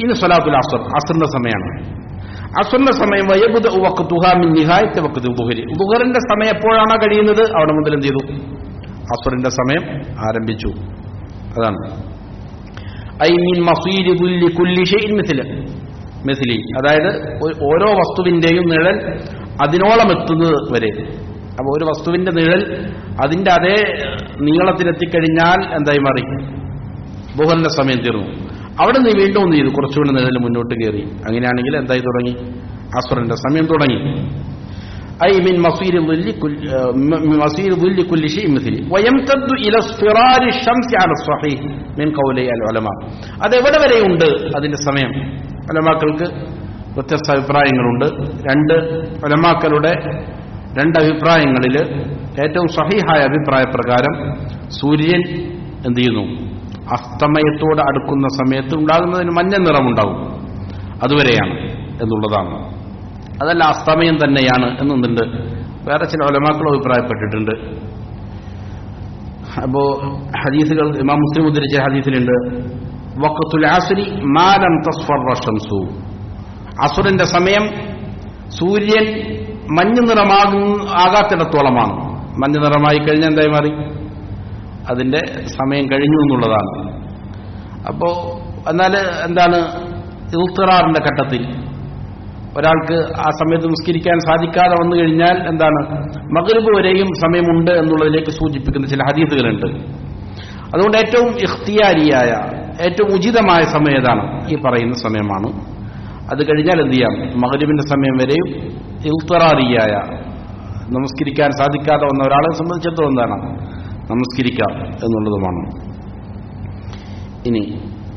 ഇനി സ്വലാത്തുൽ അസ്ർ, അസ്റിന്റെ സമയമാണ്. അസ്റിന്റെ സമയം വയബ്ദഉ വഖ്തുഹാ മിൻ നിഹായത്തി വഖ്തി ദുഹരി. ദുഹറിന്റെ സമയം എപ്പോഴാണോ കഴിയുന്നത് അവിടെ മുതൽ എന്ത് ചെയ്തു? അസ്റിന്റെ സമയം ആരംഭിച്ചു. അതാണ് ഐ മിൻ മസീരി ദുല്ലി കുല്ലി ഷൈഇൻ മിസ്ലി, അതായത് ഓരോ വസ്തുവിന്റെയും നിഴൽ അതിനോളം എത്തുന്നത് വരെ. അപ്പോൾ ഒരു വസ്തുവിന്റെ നിഴൽ അതിന്റെ അതേ നീളത്തിലെത്തിക്കഴിഞ്ഞാൽ എന്തായി മാറി? ദുഹറിന്റെ സമയം തീർന്നു. അവിടെ നിന്ന് വീണ്ടും ഒന്ന് ചെയ്തു, കുറച്ചുകൂടി നിഴൽ മുന്നോട്ട് കയറി. അങ്ങനെയാണെങ്കിൽ എന്തായി തുടങ്ങി? അസ്റിന്റെ സമയം തുടങ്ങി. ഐ മിൻ മസീരി ദുല്ലി കുല്ലി ഷൈഇൻ മിസ്ലി വയംതദ്ദു ഇലാ ഇസ്ഫിറാരി ശംസി അലാ സ്വഹീഹ് മിൻ ഖൗലി അൽ ഉലമാ. അതെവിടെ വരെയുണ്ട് അതിന്റെ സമയം? ഉലമാക്കൾക്ക് വ്യത്യസ്ത അഭിപ്രായങ്ങളുണ്ട്. രണ്ട് ഉലമാക്കളുടെ രണ്ട് അഭിപ്രായങ്ങളിൽ ഏറ്റവും സഹീഹായ അഭിപ്രായ പ്രകാരം സൂര്യൻ എന്ത് ചെയ്യുന്നു? അസ്തമയത്തോട് അടുക്കുന്ന സമയത്ത് ഉണ്ടാകുന്നതിന് മഞ്ഞ നിറമുണ്ടാകും, അതുവരെയാണ് എന്നുള്ളതാണ്. അതല്ല അസ്തമയം തന്നെയാണ് എന്നുണ്ട് വേറെ ചില ഉലമാക്കളും അഭിപ്രായപ്പെട്ടിട്ടുണ്ട്. അപ്പോ ഹദീസുകൾ ഇമാം മുസ്ലിം ഉദ്ധരിച്ച ഹദീസിലുണ്ട് വഖ്തുൽ അസ്രി മാ ലം തസ്ഫറ ശംസു. അസ്റിന്റെ സമയം സൂര്യൻ മഞ്ഞ നിറമാകാത്തിടത്തോളമാണ്. മഞ്ഞ നിറമായി കഴിഞ്ഞാൽ എന്തായി മാറി? അതിന്റെ സമയം കഴിഞ്ഞു എന്നുള്ളതാണ്. അപ്പോ എന്നാൽ എന്താണ്? ഇൽത്തിറാറിന്റെ ഘട്ടത്തിൽ ഒരാൾക്ക് ആ സമയത്ത് നിസ്കരിക്കാൻ സാധിക്കാതെ വന്നു കഴിഞ്ഞാൽ എന്താണ്? മഗ്രിബ് വരെയും സമയമുണ്ട് എന്നുള്ളതിലേക്ക് സൂചിപ്പിക്കുന്ന ചില ഹദീസുകളുണ്ട്. അതുകൊണ്ട് ഏറ്റവും ഇഖ്തിയാരിയായ ഏറ്റവും ഉചിതമായ സമയം ഏതാണ്? ഈ പറയുന്ന സമയമാണ്. അത് കഴിഞ്ഞാൽ എന്ത് ചെയ്യാം? മഗ്രിബിന്റെ സമയം വരെയും ഇൽത്തിറാറിയായ നമസ്കരിക്കാൻ സാധിക്കാതെ വന്ന ഒരാളെ സംബന്ധിച്ചിടത്തോളം എന്താണ്? നമസ്കരിക്കാം എന്നുള്ളതുമാണ്. ഇനി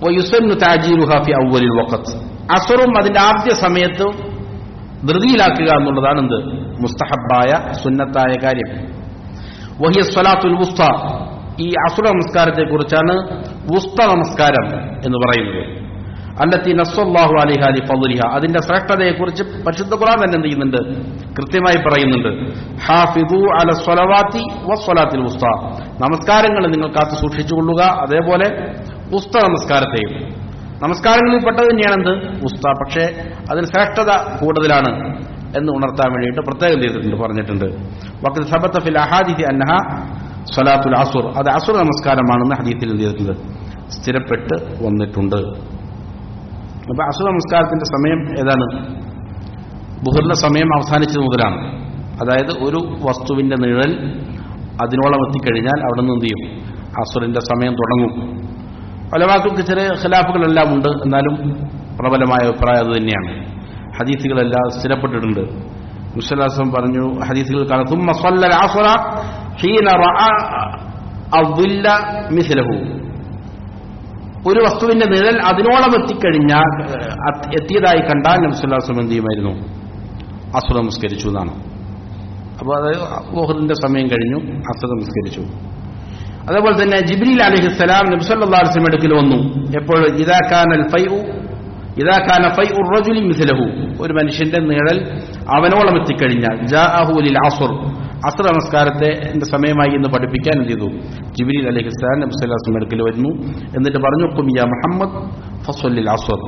വയുസന്നു തഅജീലുഹാ ഫി അവ്വലിൽ വഖത്ത്. അസ്റും അതിന്റെ ആദ്യ സമയത്തും ധൃതിയിലാക്കുക എന്നുള്ളതാണ് എന്ത്? മുസ്തഹബായ സുന്നത്തായ കാര്യം. വഹിയ സ്വലാത്തുൽ വുസ്ത. ഈ അസ്ർ നമസ്കാരത്തെ കുറിച്ചാണ് വുസ്ത നമസ്കാരം എന്ന് പറയുന്നത്. അല്ലത്തി നസ്സല്ലാഹു അലൈഹാ ലിഫദ്ലിഹാ. അതിന്റെ ശ്രേഷ്ഠതയെക്കുറിച്ച് പരിശുദ്ധ ഖുർആൻ തന്നെ എന്ത് ചെയ്യുന്നുണ്ട്? കൃത്യമായി പറയുന്നുണ്ട്. ഹാഫിദു അല സ്വലവാത്തി വസ്സലാത്തിൽ വുസ്ത. നമസ്കാരങ്ങൾ നിങ്ങൾ കാത്തു സൂക്ഷിച്ചുകൊള്ളുക, അതേപോലെ വുസ്ത നമസ്കാരത്തെയും. നമസ്കാരങ്ങളിൽ പെട്ടത് തന്നെയാണ് എന്ത്? വുസ്ത. പക്ഷേ അതിന് ശ്രേഷ്ഠത കൂടുതലാണ് എന്ന് ഉണർത്താൻ വേണ്ടിയിട്ട് പ്രത്യേകം ചെയ്തിട്ടുണ്ട്, പറഞ്ഞിട്ടുണ്ട്. വഖദ് സബത ഫിൽ അഹാദീഥി അന്നഹ സ്വലാത്തുൽ അസ്ർ. അത് അസ്ർ നമസ്കാരമാണെന്ന് ഹദീസിൽ എന്ത് ചെയ്തിട്ടുണ്ട്? സ്ഥിരപ്പെട്ട് വന്നിട്ടുണ്ട്. അപ്പൊ അസ്ർ നമസ്കാരത്തിന്റെ സമയം ഏതാണ്? ദുഹറിന്റെ സമയം അവസാനിച്ചത് മുതലാണ്. അതായത് ഒരു വസ്തുവിന്റെ നിഴൽ അതിനോളം എത്തിക്കഴിഞ്ഞാൽ അവിടെ നിന്ന് എന്ത് ചെയ്യും? അസ്റിന്റെ സമയം തുടങ്ങും. ഉലമാക്കൾക്ക് ചെറിയ ഖിലാഫുകളെല്ലാം ഉണ്ട്, എന്നാലും പ്രബലമായ അഭിപ്രായം അത് തന്നെയാണ്. ഹദീസുകളെല്ലാം സ്ഥിരപ്പെട്ടിട്ടുണ്ട്. മുസ്ലിം പറഞ്ഞു ഹദീസുകൾ കാണും ثم صلى العصر حين راى الظل مثله. ഒരു വസ്തുവിന്റെ നിഴൽ അതിനോളം എത്തിക്കഴിഞ്ഞാൽ എത്തിയതായി കണ്ടാൽ നബി സല്ലല്ലാഹു അലൈഹി വസല്ലം എന്ത് ചെയ്യുമായിരുന്നു? അസ്ർ നമസ്കരിച്ചു എന്നാണ്. അപ്പോൾ അതായത് ളുഹറിന്റെ സമയം കഴിഞ്ഞു, അസ്ർ നമസ്കരിച്ചു. അതേപോലെ തന്നെ ജിബ്രീൽ അലൈഹിസ്സലാം നബി സല്ലല്ലാഹു അലൈഹി വസല്ലം അടുക്കൽ വന്നു. എപ്പോൾ? ഇദാ കാന ഫൈഉർ റജുലി മിസ്ലഹു. ഒരു മനുഷ്യന്റെ നിഴൽ അവനോളം എത്തിക്കഴിഞ്ഞാൽ ജാഅഹു ലിൽ അസ്ർ. അസ്ർ നമസ്കാരത്തെ സമയമായി എന്ന് പഠിപ്പിക്കാൻ എന്ത് ചെയ്തു? ജിബ്രീൽ അലൈഹിസ്സലാം നബി സല്ലല്ലാഹു അലൈഹി വസല്ലം അടുക്കൽ വരുന്നു. എന്നിട്ട് പറഞ്ഞു ഖും യാ മുഹമ്മദ് ഫസ്വല്ലിൽ അസ്ർ.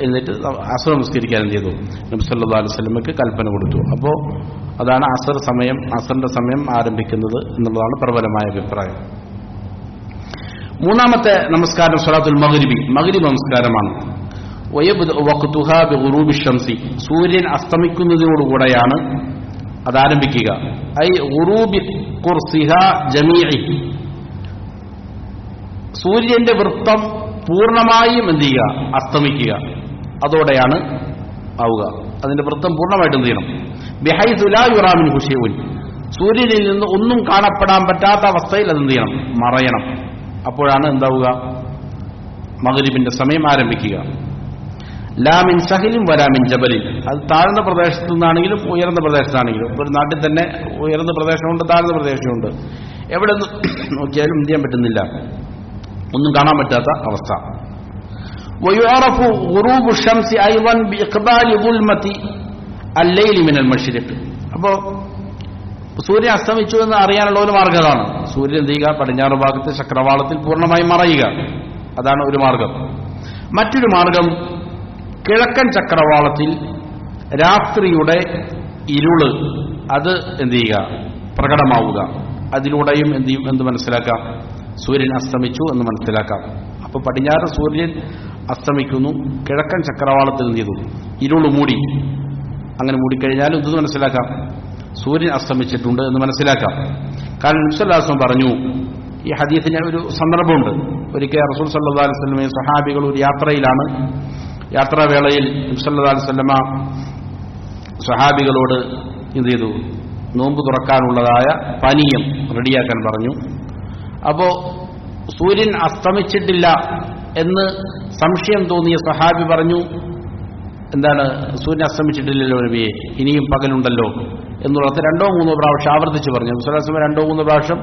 എന്നിട്ട് അസ്ർ നമസ്കരിക്കാൻ എന്ത് ചെയ്തു? നബി സല്ലല്ലാഹു അലൈഹി വസല്ലമക്ക് കൽപ്പന കൊടുത്തു. അപ്പോൾ അതാണ് അസ്ർ സമയം, അസ്റിന്റെ സമയം ആരംഭിക്കുന്നത് എന്നുള്ളതാണ് പ്രബലമായ അഭിപ്രായം. മൂന്നാമത്തെ നമസ്കാരം സ്വലാത്തുൽ മഗ്രിബി, മഗ്രിബ് നമസ്കാരമാണ്. വയബ്ദഉ വഖ്തുഹാ ബിഗുറൂബി ശംസി. സൂര്യൻ അസ്തമിക്കുന്നതിനോടുകൂടെയാണ് അത് ആരംഭിക്കുക. ഐ ഗുറൂബി ഖുർസിഹാ ജമീഇ. സൂര്യന്റെ വൃത്തം പൂർണ്ണമായും എന്ത് ചെയ്യുക? അസ്തമിക്കുക. അതോടെയാണ് ആവുക. അതിന്റെ വൃത്തം പൂർണ്ണമായിട്ട് എന്ത് ചെയ്യണം? ബിഹൈസു ലാ യുറാ മിൻഹു ശൈഉൻ. സൂര്യനിൽ നിന്ന് ഒന്നും കാണപ്പെടാൻ പറ്റാത്ത അവസ്ഥയിൽ അതെന്ത് ചെയ്യണം? മറയണം. അപ്പോഴാണ് എന്താവുക? മഗ്രിബിന്റെ സമയം ആരംഭിക്കുക. ലാ മിൻ സഹലിൻ വലാ മിൻ ജബലിൻ. അത് താഴ്ന്ന പ്രദേശത്തു നിന്നാണെങ്കിലും ഉയർന്ന പ്രദേശത്താണെങ്കിലും. ഒരു നാട്ടിൽ തന്നെ ഉയർന്ന പ്രദേശമുണ്ട്, താഴ്ന്ന പ്രദേശമുണ്ട്. എവിടെ നോക്കിയാലും എന്ത് ചെയ്യാൻ പറ്റുന്നില്ല, ഒന്നും കാണാൻ പറ്റാത്ത അവസ്ഥ. വയുഅറഫു ഗുറൂബു ശംസി അയ്ളൻ ബിഇഖ്ബാലി ദുൽമതി അല്ലൈലി മിനൽ മശ്രിഖ്. അപ്പോൾ സൂര്യൻ അസ്തമിച്ചു എന്ന് അറിയാനുള്ള ഒരു മാർഗ്ഗം അതാണ്. സൂര്യൻ എന്ത് ചെയ്യുക? പടിഞ്ഞാറ് ഭാഗത്ത് ചക്രവാളത്തിൽ പൂർണ്ണമായും മറയുക. അതാണ് ഒരു മാർഗം. മറ്റൊരു മാർഗം, കിഴക്കൻ ചക്രവാളത്തിൽ രാത്രിയുടെ ഇരുള് അത് എന്ത് ചെയ്യുക? പ്രകടമാവുക. അതിലൂടെയും എന്ത് മനസ്സിലാക്കാം? സൂര്യൻ അസ്തമിച്ചു എന്ന് മനസ്സിലാക്കാം. അപ്പൊ പടിഞ്ഞാറ് സൂര്യൻ അസ്തമിക്കുന്നു, കിഴക്കൻ ചക്രവാളത്തിൽ എന്ത് ചെയ്തു? ഇരുള് മൂടി. അങ്ങനെ മൂടിക്കഴിഞ്ഞാൽ എന്ത് മനസ്സിലാക്കാം? സൂര്യൻ അസ്തമിച്ചിട്ടുണ്ട് എന്ന് മനസ്സിലാക്കാം. കാരണം നബി സല്ലല്ലാഹു അലൈഹി വസല്ലം പറഞ്ഞു, ഈ ഹദീസിന് ഒരു സന്ദർഭമുണ്ട്. ഒരിക്കൽ റസൂൽ സല്ലല്ലാഹു അലൈഹി വസല്ലമയും സ്വഹാബികൾ ഒരു യാത്രയിലാണ്. യാത്രാവേളയിൽ നബി സല്ലല്ലാഹു അലൈഹി വസല്ലമ സ്വഹാബികളോട് എന്ത് ചെയ്തു? നോമ്പ് തുറക്കാനുള്ളതായ പാനീയം റെഡിയാക്കാൻ പറഞ്ഞു. അപ്പോ സൂര്യൻ അസ്തമിച്ചിട്ടില്ല എന്ന് സംശയം തോന്നിയ സ്വഹാബി പറഞ്ഞു, എന്താണ്, സൂര്യൻ അസ്തമിച്ചിട്ടില്ലല്ലോ നബിയെ, ഇനിയും പകലുണ്ടല്ലോ എന്നുള്ളത് 2-3 പ്രാവശ്യം ആവർത്തിച്ച് പറഞ്ഞു. മുസ്ലിം 2-3 പ്രാവശ്യം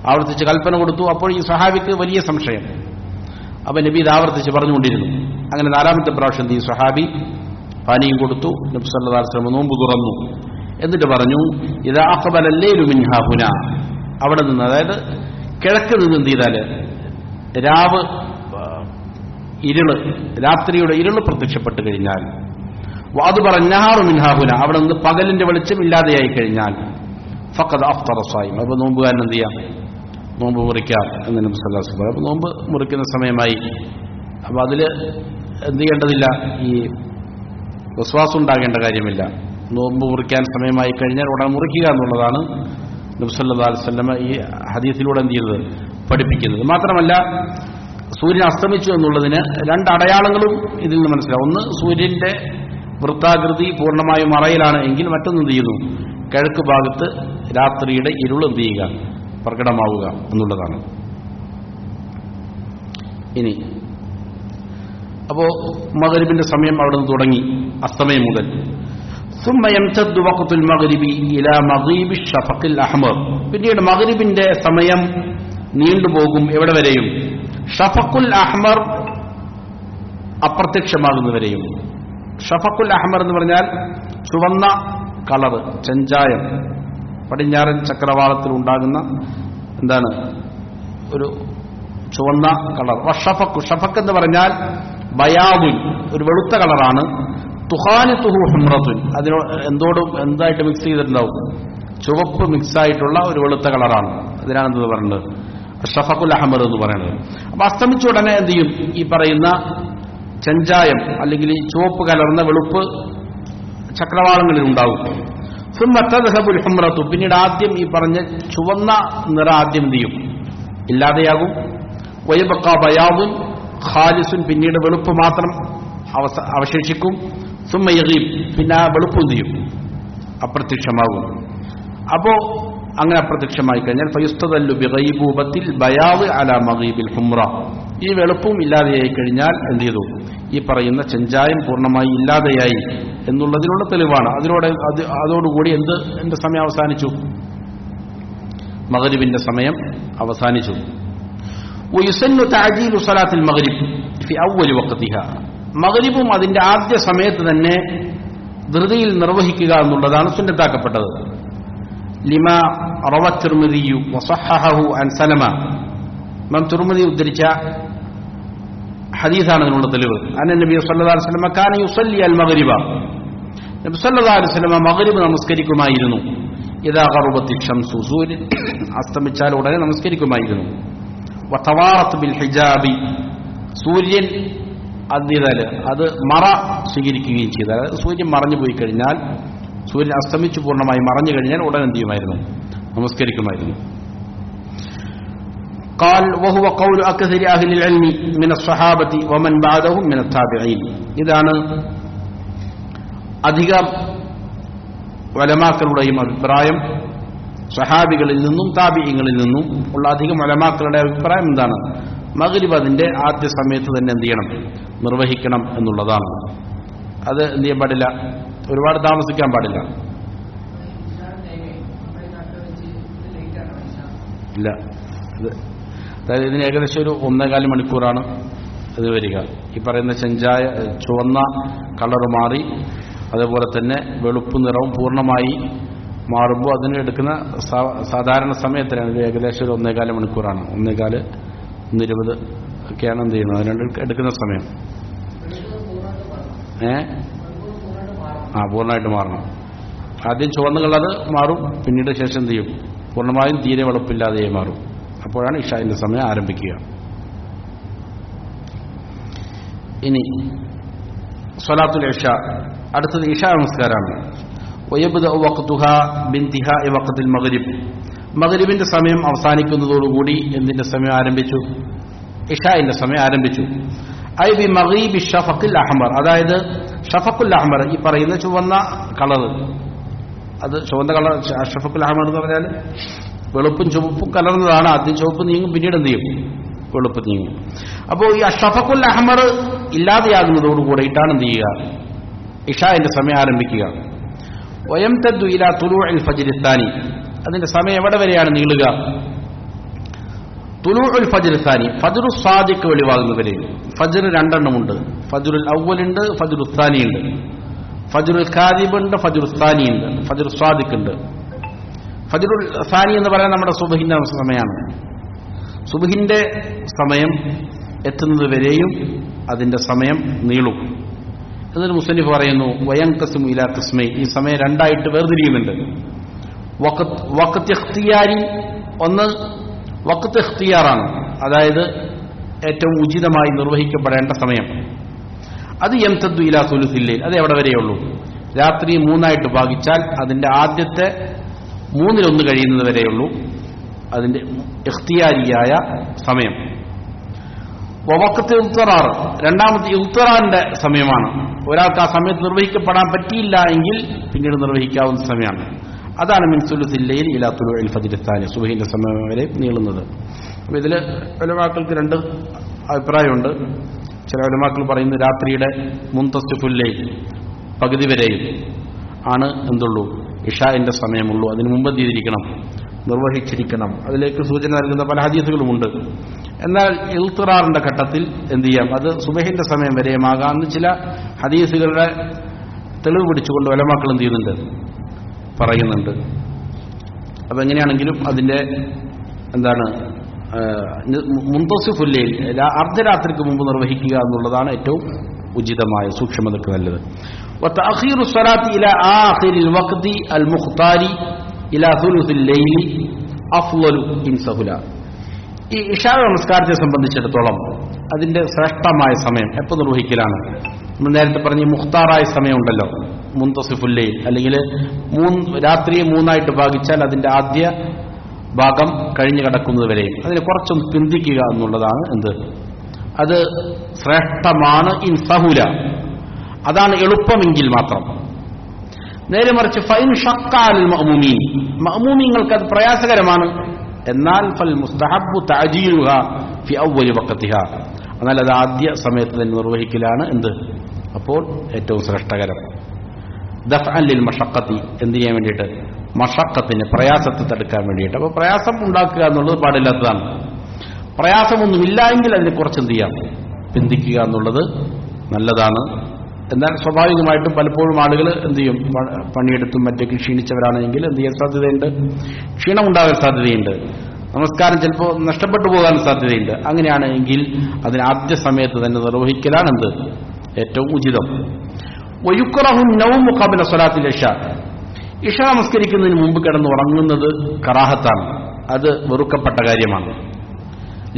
ആവർത്തിച്ച് കൽപ്പന കൊടുത്തു. അപ്പോൾ ഈ സ്വഹാബിക്ക് വലിയ സംശയം. അപ്പൊ നബി ഇത് ആവർത്തിച്ച് പറഞ്ഞുകൊണ്ടിരുന്നു. അങ്ങനെ 4-ാമത്തെ പ്രാവശ്യം ഈ സ്വഹാബി പാനീയം കൊടുത്തു. നബി സല്ലല്ലാഹു അലൈഹി വസല്ലം നോമ്പ് തുറന്നു. എന്നിട്ട് പറഞ്ഞു, ഇദാ അഖബല അൽ-ലൈലു മിൻ ഹാഹുന, അവിടെ നിന്ന്, അതായത് കിഴക്ക് നിന്ന് എന്ത് ചെയ്താല് രാവ് ഇരുള്, രാത്രിയുടെ ഇരുള് പ്രത്യക്ഷപ്പെട്ട് കഴിഞ്ഞാൽ, അത് പറഞ്ഞാറു മിൻഹാഹുന, അവിടെ നിന്ന് പകലിന്റെ വെളിച്ചം ഇല്ലാതെയായി കഴിഞ്ഞാൽ, ഫഖദ് അഫ്തറ സായിം, അപ്പൊ നോമ്പുകാരൻ എന്ത് ചെയ്യാം? നോമ്പ് മുറിക്കാം എന്ന് നബി സല്ലല്ലാഹു അലൈഹി വസല്ലം. അപ്പൊ നോമ്പ് മുറിക്കുന്ന സമയമായി. അപ്പൊ അതില് എന്ത് ചെയ്യേണ്ടതില്ല, ഈ വിശ്വാസം ഉണ്ടാകേണ്ട കാര്യമില്ല. നോമ്പ് മുറിക്കാൻ സമയമായി കഴിഞ്ഞാൽ ഉടൻ മുറിക്കുക എന്നുള്ളതാണ് നബി സല്ലല്ലാഹു അലൈഹി വസല്ലം ഈ ഹദീസിലൂടെ എന്ത് ചെയ്തത്? പഠിപ്പിക്കുന്നത്. മാത്രമല്ല, സൂര്യൻ അസ്തമിച്ചു എന്നുള്ളതിന് 2 അടയാളങ്ങളും ഇതിൽ നിന്ന് മനസ്സിലാവും. ഒന്ന്, സൂര്യന്റെ വൃത്താകൃതി പൂർണ്ണമായും മറയിലാണ് എങ്കിൽ, മറ്റൊന്ന് എന്ത് ചെയ്യുന്നു? കിഴക്ക് ഭാഗത്ത് രാത്രിയുടെ ഇരുൾ എന്ത് ചെയ്യുക? പ്രകടമാവുക എന്നുള്ളതാണ്. ഇനി അപ്പോ മഗ്രിബിന്റെ സമയം അവിടെ നിന്ന് തുടങ്ങി, അസ്തമയം മുതൽ. ثم يمتد وقت المغرب الى مغيب الشفق الاحمر, പിന്നീട് മഗ്രിബിന്റെ സമയം നീണ്ടുപോകും എവിടെ വരെയും? ഷഫഖുൽ അഹ്മർ, അപ്രത്യക്ഷമാകുന്നവരെയും. ഷഫഖുൽ അഹ്മർ എന്ന് പറഞ്ഞാൽ ചുവന്ന കളർ, ചെഞ്ചായം, പടിഞ്ഞാറൻ ചക്രവാളത്തിൽ ഉണ്ടാകുന്ന എന്താണ് ഒരു ചുവന്ന കളർ. വഷഫഖ്, ഷഫഖ് എന്ന് പറഞ്ഞാൽ ബയാദുൻ, ഒരു വെളുത്ത കളറാണ്. തുഖാനിതുഹു ഹുംറത്തുൻ, അതിനോ എന്തായിട്ട് മിക്സ് ചെയ്തിട്ടുണ്ടാവും? ചുവപ്പ് മിക്സായിട്ടുള്ള ഒരു വെളുത്ത കളറാണ്. അതിനാണ് എന്ത് പറയുന്നത്? ഷഫഖുൽ അഹ്മർ എന്ന് പറയുന്നത്. അപ്പൊ അസ്തമിച്ച ഉടനെ എന്ത് ചെയ്യും? ഈ പറയുന്ന ചെഞ്ചായം അല്ലെങ്കിൽ ചുവപ്പ് കലർന്ന വെളുപ്പ് ചക്രവാളങ്ങളിൽ ഉണ്ടാവും. സുമ്മ തദ്ഹബുൽ ഹുംറത്തു, പിന്നീട് ആദ്യം ഈ പറഞ്ഞ ചുവന്ന നിറ ആദ്യം എന്ത് ചെയ്യും? ഇല്ലാതെയാകും. വയബഖാ ബയാദുൻ ഖാലിസുൻ, പിന്നീട് വെളുപ്പ് മാത്രം അവശേഷിക്കും. സുമ്മ യഗീബ്, പിന്നെ ആ വെളുപ്പ് എന്ത് ചെയ്യും? അപ്രത്യക്ഷമാകും. അപ്പോ അങ്ങനെ അപ്രത്യക്ഷമായി കഴിഞ്ഞാൽ ഫയുസ്തദല്ലു ബിഗൈബൂബത്തിൽ ബയാദ് അലാ മഗീബിൽ ഹുംറ, ഈ വെളുപ്പും ഇല്ലാതെയായി കഴിഞ്ഞാൽ എന്ത് ചെയ്തു? ഈ പറയുന്ന ചെഞ്ചായം പൂർണ്ണമായി ഇല്ലാതെയായി എന്നുള്ളതിനുള്ള തെളിവാണ്. അതോടുകൂടി എന്റെ സമയം അവസാനിച്ചു, മഗ്രിബിന്റെ സമയം അവസാനിച്ചു. വയുസന്നു തഅജീലു സ്വലാത്തിൽ മഗ്രിബ് ഫി അവ്വലി വഖ്തിഹാ, മഗ്രിബും അതിന്റെ ആദ്യ സമയത്ത് തന്നെ ധൃതിയിൽ നിർവഹിക്കുക എന്നുള്ളതാണ് സുന്നത്താക്കപ്പെട്ടത്. ലിമാ റവ തിർമിദി വസഹഹഹു അൻ സലമ, ഇമാം തിർമിദി ഉദ്ധരിച്ച ഹദീസാണ് അതിനുള്ള തെളിവ്. അന്ന നബി സല്ലല്ലാഹു അലൈഹി വസല്ലം കാന യുസല്ലി അൽ മഗ്രിബ, നബി സല്ലല്ലാഹു അലൈഹി വസല്ലം മഗ്രിബ് നമസ്കരിക്കുമായിരുന്നു. ഇദാ ഖറബത്തി ശംസു, സൂര്യൻ അസ്തമിച്ചാൽ ഉടനെ നമസ്കരിക്കുമായിരുന്നു. വതവാറത് ബിൽ ഹിജാബി, സൂര്യൻ അത് മറ സ്വീകരിക്കുകയും ചെയ്തു. അതായത് സൂര്യൻ മറഞ്ഞു പോയി കഴിഞ്ഞാൽ, സൂര്യൻ അസ്തമിച്ചു പൂർണ്ണമായി മറഞ്ഞു കഴിഞ്ഞാൽ ഉടൻ എന്ത് ചെയ്യുമായിരുന്നു? നമസ്കരിക്കുമായിരുന്നു. قال وهو قول أكثر أهل العلم من الصحابة ومن بعدهم من التابعين, ഇതാണ് അധികം ഉലമാക്കളുടെയും അഭിപ്രായം. സ്വഹാബികളിൽ നിന്നും താബിഈങ്ങളിൽ നിന്നും ഉള്ള അധികം ഉലമാക്കളുടെ അഭിപ്രായം എന്താണ്? മഗ്രിബ് അതിന്റെ ആദ്യ സമയത്ത് തന്നെ എന്ത് ചെയ്യണം? നിർവഹിക്കണം എന്നുള്ളതാണ്. അത് എന്ത് ചെയ്യാൻ പാടില്ല, ഒരുപാട് താമസിക്കാൻ പാടില്ല. ഇല്ല, അതായത് ഇതിന് ഏകദേശം ഒരു 1.25 മണിക്കൂറാണ് ഇത് വരിക. ഈ പറയുന്ന ചുവന്ന കളറ് മാറി, അതേപോലെ തന്നെ വെളുപ്പ് നിറവും പൂർണ്ണമായി മാറുമ്പോൾ അതിന് എടുക്കുന്ന സാധാരണ സമയത്തിനാണ് ഏകദേശം ഒരു 1.25 മണിക്കൂറാണ്. 1.25, 1:20 ഒക്കെയാണ് എന്ത് ചെയ്യുന്നത് അതിന് എടുക്കുന്ന സമയം. പൂർണ്ണമായിട്ട് മാറണം. ആദ്യം ചുവന്ന കളർ മാറും, പിന്നീട് ശേഷം എന്ത് ചെയ്യും, പൂർണ്ണമായും തീരെ വെളുപ്പില്ലാതെ മാറും. അപ്പോഴാണ് ഇഷാന്റെ സമയം ആരംഭിക്കുക. ഇനി സ്വലാത്തുൽ ഇഷ, അടുത്തത് ഇഷാ നമസ്കാരമാണ്. വയബ്ദഉ വഖ്തുഹാ ബിൻതിഹാഇ വഖ്തിൽ മഗ്രിബ്, മഗ്രിബിന്റെ സമയം അവസാനിക്കുന്നതോടുകൂടി എന്തിന്റെ സമയം ആരംഭിച്ചു? ഇഷാന്റെ സമയം ആരംഭിച്ചു. ഐ ബി മഗ്രിബി ഷഫഖിൽ അഹ്മർ, അതായത് ഷഫഖുൽ അഹ്മർ, ഈ പറയുന്ന ചുവന്ന കളർ, അത് ചുവന്ന കളർ ഷഫഖുൽ അഹ്മർ എന്ന് പറഞ്ഞാൽ വെളുപ്പും ചുവപ്പും കലർന്നതാണ്. ആദ്യം ചുവപ്പ് നീങ്ങും, പിന്നീട് എന്ത് ചെയ്യും, വെളുപ്പ് നീങ്ങും. അപ്പോൾ ഈ ഷഫഖുൽ അഹ്മർ ഇല്ലാതെയാകുന്നതോടുകൂടിയിട്ടാണ് എന്ത് ചെയ്യുക, ഇഷാന്റെ സമയം ആരംഭിക്കുക. വയംതദ്ദു ഇലാ തുലൂഉൽ ഫജ്ർ സാനി, അതിന്റെ സമയം എവിടെ വരെയാണ് നീളുക? തുലൂഉൽ ഫജ്ർ സാനി, ഫജ്റു സാദിഖ് വെളിവാകുന്നവരെ. ഫജ്ർ 2 എണ്ണമുണ്ട്. ഫജ്റുൽ അവ്വൽ ഉണ്ട്, ഫജ്റു സാനി ഉണ്ട്. ഫജ്റുൽ കാദിബ് ഉണ്ട്, ഫജ്റു സാനി ഉണ്ട്, ഫജ്റു സാദിഖ് ഉണ്ട്. ഫജ്റുൽ സാനി എന്ന് പറയാൻ നമ്മുടെ സുബ്ഹിന്റെ സമയമാണ്. സുബ്ഹിന്റെ സമയം എത്തുന്നത് വരെയും അതിന്റെ സമയം നീളും. എന്നിട്ട് മുസന്നിഫ് പറയുന്നു വയൻഖസിമു ഇലാ ഖിസ്മൈൻ, ഈ സമയം 2ആയിട്ട് വേർതിരിയുന്നുണ്ട്. വഖത്ത് ഇഖ്തിയാരി, ഒന്ന് വഖത്ത് ഇഖ്തിയാറാണ്, അതായത് ഏറ്റവും ഉചിതമായി നിർവഹിക്കപ്പെടേണ്ട സമയം. അത് യംതദ്ദു ഇലാ സുലുസിൽ ലൈൽ, അത് എവിടെ വരെയുള്ളൂ? രാത്രി 3ആയിട്ട് ഭാഗിച്ചാൽ അതിന്റെ ആദ്യത്തെ 1/3 കഴിയുന്നത് വരെയുള്ളൂ അതിന്റെ ഇഖ്തിയാരിയായ സമയം. വഖത്ത് ഇൽത്തിറാർ, രണ്ടാമത്തെ ഇൽത്തിറാറിന്റെ സമയമാണ്. ഒരാൾക്ക് ആ സമയത്ത് നിർവഹിക്കപ്പെടാൻ പറ്റിയില്ല എങ്കിൽ പിന്നീട് നിർവഹിക്കാവുന്ന സമയമാണ്. അതാണ് മിൻ സുലുസിൽ ലൈൽ ഇലാ തുലൂഇൽ ഫജ്ർ സാനി, സുബ്ഹിന്റെ സമയം വരെ നീളുന്നത്. അപ്പോൾ ഇതിൽ ഉലമാക്കൾക്ക് 2 അഭിപ്രായമുണ്ട്. ചില ഉലമാക്കൾ പറയുന്നത് രാത്രിയുടെ മുൻതസിഫുൽ ലൈൽ, പകുതി വരെയും ആണ് എന്തുള്ളൂ, ഇഷാന്റെ സമയമുള്ളൂ. അതിനു മുമ്പ് ചെയ്തിരിക്കണം, നിർവഹിച്ചിരിക്കണം. അതിലേക്ക് സൂചന നൽകുന്ന പല ഹദീസുകളുമുണ്ട്. എന്നാൽ ഇൽത്തിറാറിന്റെ ഘട്ടത്തിൽ എന്ത് ചെയ്യാം, അത് സുബഹിന്റെ സമയം വരെയുമാകാമെന്ന് ചില ഹദീസുകളുടെ തെളിവ് പിടിച്ചുകൊണ്ട് ഉലമാക്കൾ എന്ത് ചെയ്യുന്നുണ്ട്, പറയുന്നുണ്ട്. അപ്പൊ എങ്ങനെയാണെങ്കിലും അതിന്റെ എന്താണ് മുൻതസിഫുൽ ലൈൽ, അർദ്ധരാത്രിക്ക് മുമ്പ് നിർവഹിക്കുക എന്നുള്ളതാണ് ഏറ്റവും ഉചിതമായ, സൂക്ഷ്മതയ്ക്ക് നല്ലത്. വതഅഖീറു സ്വലാത്തി ഇലാ ആഖിരിൽ വഖ്തി അൽ മുഖ്താരി ഇലാ സുലുസിൽ ലൈലി അഫ്ളലു ഇൻ സഹുല. ഈ ഇശാ നമസ്കാരത്തെ സംബന്ധിച്ചിടത്തോളം അതിന്റെ ശ്രേഷ്ഠമായ സമയം എപ്പോൾ നിർവഹിക്കലാണ്? നമ്മൾ നേരത്തെ പറഞ്ഞ മുഖ്താറായ സമയമുണ്ടല്ലോ, മുൻതസിഫുൽ ലൈൽ, അല്ലെങ്കിൽ രാത്രിയെ 3ആയിട്ട് ഭാഗിച്ചാൽ അതിന്റെ ആദ്യ ഭാഗം കഴിഞ്ഞു കിടക്കുന്നത് വരെയും അതിനെ കുറച്ചൊന്ന് പിന്തിക്കുക എന്നുള്ളതാണ് എന്ത്, അത് ശ്രേഷ്ഠമാണ്. ഇൻ സഹുല, അതാണ് എളുപ്പമെങ്കിൽ മാത്രം. നേരെ മറിച്ച് ഫൈൻ ഷഖ്ഖഅൽ മഅ്മൂമീൻ, മഅ്മൂമീങ്ങൾക്ക് അത് പ്രയാസകരമാണ്, എന്നാൽ ഫൽ മുസ്തഹബ്ബു തഅജീലുഹാ ഫി അവ്വലി വഖതിഹാ, എന്നാൽ അത് ആദ്യ സമയത്ത് തന്നെ നിർവഹിക്കലാണ് എന്ത്, അപ്പോൾ ഏറ്റവും ശ്രേഷ്ഠകരം. ദഫ്അൻ ലിൽ മഷഖത്തി, എന്ത് ചെയ്യാൻ വേണ്ടിയിട്ട്, മഷഖത്തിന്, പ്രയാസത്തെ തടുക്കാൻ വേണ്ടിയിട്ട്. അപ്പോൾ പ്രയാസം ഉണ്ടാക്കുക എന്നുള്ളത് പാടില്ലാത്തതാണ്. പ്രയാസമൊന്നുമില്ല എങ്കിൽ അതിനെ കുറച്ച് എന്ത് ചെയ്യാം, പിന്തിക്കുക എന്നുള്ളത് നല്ലതാണ്. എന്നാൽ സ്വാഭാവികമായിട്ടും പലപ്പോഴും ആളുകൾ എന്ത് ചെയ്യും, പണിയെടുത്തും മറ്റൊക്കെ ക്ഷീണിച്ചവരാണെങ്കിൽ എന്ത് ചെയ്യാൻ സാധ്യതയുണ്ട്, ക്ഷീണം ഉണ്ടാകാൻ സാധ്യതയുണ്ട്, നമസ്കാരം ചിലപ്പോൾ നഷ്ടപ്പെട്ടു പോകാൻ സാധ്യതയുണ്ട്. അങ്ങനെയാണെങ്കിൽ അതിന് ആദ്യ സമയത്ത് തന്നെ നിർവഹിക്കലാണ് എന്ത്, ഏറ്റവും ഉചിതം. വയുക്റഹു നൗമു ഖബ്ല സ്വലാത്തിൽ ഇശാ, ഇശ നമസ്കരിക്കുന്നതിന് മുമ്പ് കിടന്ന് ഉറങ്ങുന്നത് കറാഹത്താണ്, അത് വെറുക്കപ്പെട്ട കാര്യമാണ്.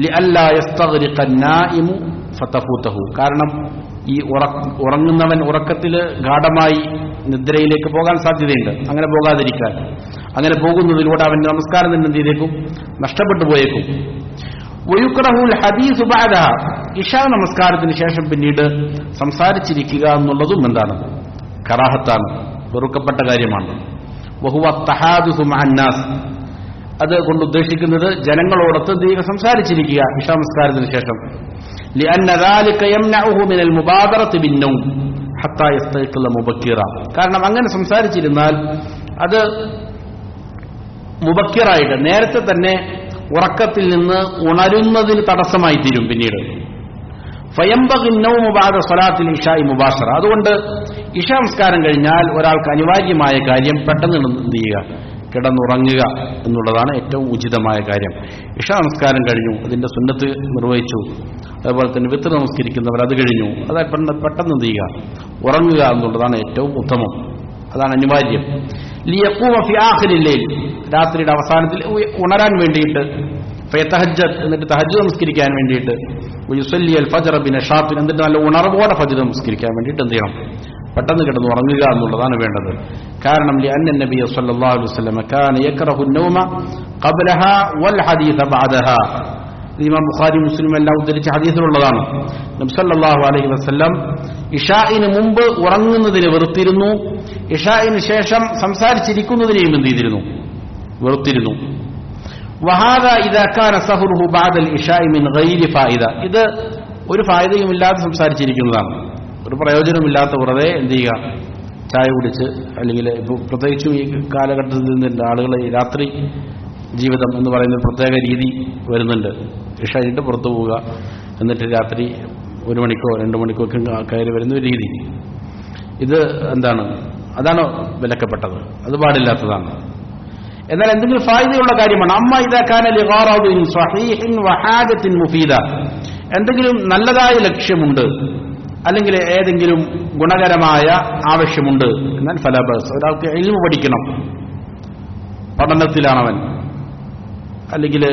ലിഅല്ലാ യസ്തഗ്രിഖ നായിമു ഫതഫൂതഹു, കാരണം ഈ ഉറങ്ങുന്നവൻ ഉറക്കത്തിൽ ഗാഢമായി നിദ്രയിലേക്ക് പോകാൻ സാധ്യതയുണ്ട്. അങ്ങനെ പോകാതിരിക്കാൻ, അങ്ങനെ പോകുന്നതിലൂടെ അവന്റെ നമസ്കാരം തന്നെ എന്ത് ചെയ്തേക്കും, നഷ്ടപ്പെട്ടു പോയേക്കും. വയുക്റഹുൽ ഹദീസു ബഅദഹ, ഇശാ നമസ്കാരത്തിന് ശേഷം പിന്നീട് സംസാരിച്ചിരിക്കുക എന്നുള്ളതും എന്താണ്, കറാഹത്താണ്, വെറുക്കപ്പെട്ട കാര്യമാണ്. വഹുവ തഹാദുസു മഅന്നാസ്, അത് കൊണ്ട് ഉദ്ദേശിക്കുന്നത് ജനങ്ങളോടൊത്ത് ദീർഘ സംസാരിച്ചിരിക്കുക ഇശാ നമസ്കാരത്തിന് ശേഷം. لأن ذلك يمنعه من المبادرة بالنوم حتى يستيقظ مبكرا, കാരണം അങ്ങനെ സംസാരിച്ചിരുന്നാൽ അത് മുബക്കിറായിട്ട് നേരത്തെ തന്നെ ഉറക്കത്തിൽ നിന്ന് ഉണരുന്നതിന് തടസ്സമായി തീരും പിന്നീട്. ഫയംബഗി النوم بعد صلاة العشاء مباشرة, അതുകൊണ്ട് ഇശാ നമസ്കാരം കഴിഞ്ഞാൽ ഒരാൾക്ക് അനിവാര്യമായ കാര്യം പെട്ടെന്ന് എന്ത് ചെയ്യുക, കിടന്നുറങ്ങുക എന്നുള്ളതാണ് ഏറ്റവും ഉചിതമായ കാര്യം. ഇശാ നമസ്കാരം കഴിഞ്ഞു, അതിന്റെ സുന്നത്ത് നിർവഹിച്ചു, അതുപോലെ തന്നെ വിത്ർ നമസ്കരിക്കുന്നവർ അത് കഴിഞ്ഞു, അത് പെട്ടെന്ന് എന്ത് ചെയ്യുക, ഉറങ്ങുക എന്നുള്ളതാണ് ഏറ്റവും ഉത്തമം, അതാണ് അനിവാര്യം. ലിയഖൂമ ഫി ആഖിരിൽ ലൈൽ, രാത്രിയുടെ അവസാനത്തിൽ ഉണരാൻ വേണ്ടിയിട്ട്, ഫയതഹജ്ജദ്, എന്നിട്ട് തഹജ്ജുദ് നമസ്കരിക്കാൻ വേണ്ടിയിട്ട്, വയുസല്ലി അൽ ഫജ്റ ബിനശാത്ത്, എന്നിട്ട് നല്ല ഉണർവോടെ ഫജ്ർ നമസ്കരിക്കാൻ വേണ്ടിയിട്ട് എന്ത് ചെയ്യണം, പെട്ടെന്ന് കിടന്ന് ഉറങ്ങുക എന്നുള്ളതാണ് വേണ്ടത്. കാരണം അന്ന നബിയ സല്ലല്ലാഹു അലൈഹി വസല്ലം കാന യക്റഹു അൻ-നൗമ ഖബ്ലഹാ വൽ ഹദീസ ബഅദഹാ. ഇമാം ബുഖാരി മുസ്ലിം എല്ലാം ഉദ്ധരിച്ച ഹദീസിലുള്ളതാണ്. നബി സല്ലല്ലാഹു അലൈഹി വസല്ലം ഇശാഇന് മുമ്പ് ഉറങ്ങുന്നതിന് വെറുത്തിരുന്നു, ഇശാഇന് ശേഷം സംസാരിച്ചിരിക്കുന്നതിനെയും എന്ത് ചെയ്തിരുന്നു, വെറുത്തിരുന്നു. വഹാദാ ഇദാ കാന സഹറുഹു ബഅദൽ ഇശാഇ മിൻ ഗൈരി ഫായിദ, ഇത് ഒരു ഫായിദയും ഇല്ലാതെ സംസാരിച്ചിരിക്കുന്നതാണ്, ഒരു പ്രയോജനമില്ലാത്ത വെറുതെ എന്ത് ചെയ്യുക, ചായ കുടിച്ച്, അല്ലെങ്കിൽ ഇപ്പോൾ പ്രത്യേകിച്ചും ഈ കാലഘട്ടത്തിൽ നിന്നുണ്ട് ആളുകൾ രാത്രി ജീവിതം എന്ന് പറയുന്ന പ്രത്യേക രീതി വരുന്നുണ്ട്. ഇഷ കഴിഞ്ഞിട്ട് പുറത്തു പോവുക, എന്നിട്ട് രാത്രി 1 മണിക്കോ 2 മണിക്കോ ഒക്കെ കയറി വരുന്ന ഒരു രീതി, ഇത് എന്താണ്, അതാണ് വിലക്കപ്പെട്ടത്, അത് പാടില്ലാത്തതാണ്. എന്നാൽ എന്തെങ്കിലും ഫായിദയുള്ള കാര്യമാണ്. അമ്മ ഇദാ കാന ലിഗാറദിൻ സ്വഹീഹിൻ വഹാജത്തിൻ മുഫീദ, എന്തെങ്കിലും നല്ലതായ ലക്ഷ്യമുണ്ട്, അല്ലെങ്കിൽ ഏതെങ്കിലും ഗുണകരമായ ആവശ്യമുണ്ട്, എന്നാൽ ഫലാ ബഅസ്, ഒരാൾക്ക് ഇൽമു പഠിക്കണം, പഠനത്തിലാണവൻ, അല്ലെങ്കിൽ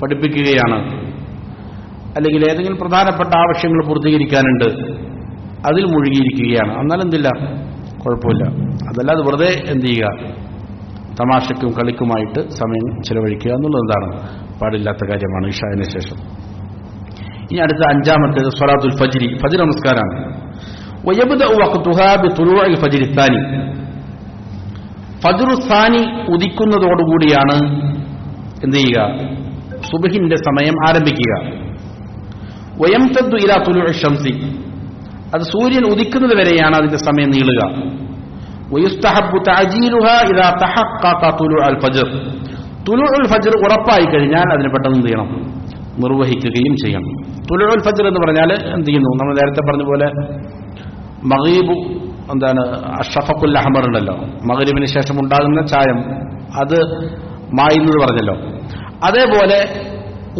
പഠിപ്പിക്കുകയാണ്, അല്ലെങ്കിൽ ഏതെങ്കിലും പ്രധാനപ്പെട്ട ആവശ്യങ്ങൾ പൂർത്തീകരിക്കാനുണ്ട്, അതിൽ മുഴുകിയിരിക്കുകയാണ്, എന്നാൽ എന്തില്ല, കുഴപ്പമില്ല. അതല്ലാതെ വെറുതെ എന്ത് ചെയ്യുക, തമാശയ്ക്കും കളിക്കുമായിട്ട് സമയം ചെലവഴിക്കുക എന്നുള്ളത് എന്താണ്, പാടില്ലാത്ത കാര്യമാണ് ഇശാഇന് ശേഷം. ഇനി അടുത്ത 5-ാമത്തേത് സ്വലാത്തുൽ ഫജ്രി, ഫജ്ർ നമസ്കാരമാണ്. വയബ്ദഉ വഖ്തുഹാ ബിതുലൂഇൽ ഫജ്രി സാനി, ഫജ്റു സാനി ഉദിക്കുന്നതോടുകൂടിയാണ് എന്ത് ചെയ്യുക, സുബ്ഹിന്റെ സമയം ആരംഭിക്കുക. വയംതദ്ദു ഇലാ തുലൂഇ ശംസി, അത് സൂര്യൻ ഉദിക്കുന്നത് വരെയാണ് അതിന്റെ സമയം നീളുക. വയുസ്തഹബ്ബു തഅജീലുഹാ ഇദാ തഹഖഖ തുലൂഉൽ ഫജ്ർ, തുലൂഉൽ ഫജ്ർ ഉറപ്പായി കഴിഞ്ഞാൽ അതിനെ പെട്ടെന്ന് എന്ത് ചെയ്യണം, നിർവഹിക്കുകയും ചെയ്യണം. തുലൂഉൽ ഫജ്ർ എന്ന് പറഞ്ഞാൽ എന്ത് ചെയ്യുന്നു, നമ്മൾ നേരത്തെ പറഞ്ഞ പോലെ മഗ്രിബ് എന്താണ്, അഷ്റഫഖുൽ അഹ്മർ ഉണ്ടല്ലോ, മഗ്രിബിന് ശേഷം ഉണ്ടാകുന്ന ചായം, അത് മായുന്നത് പറഞ്ഞല്ലോ. അതേപോലെ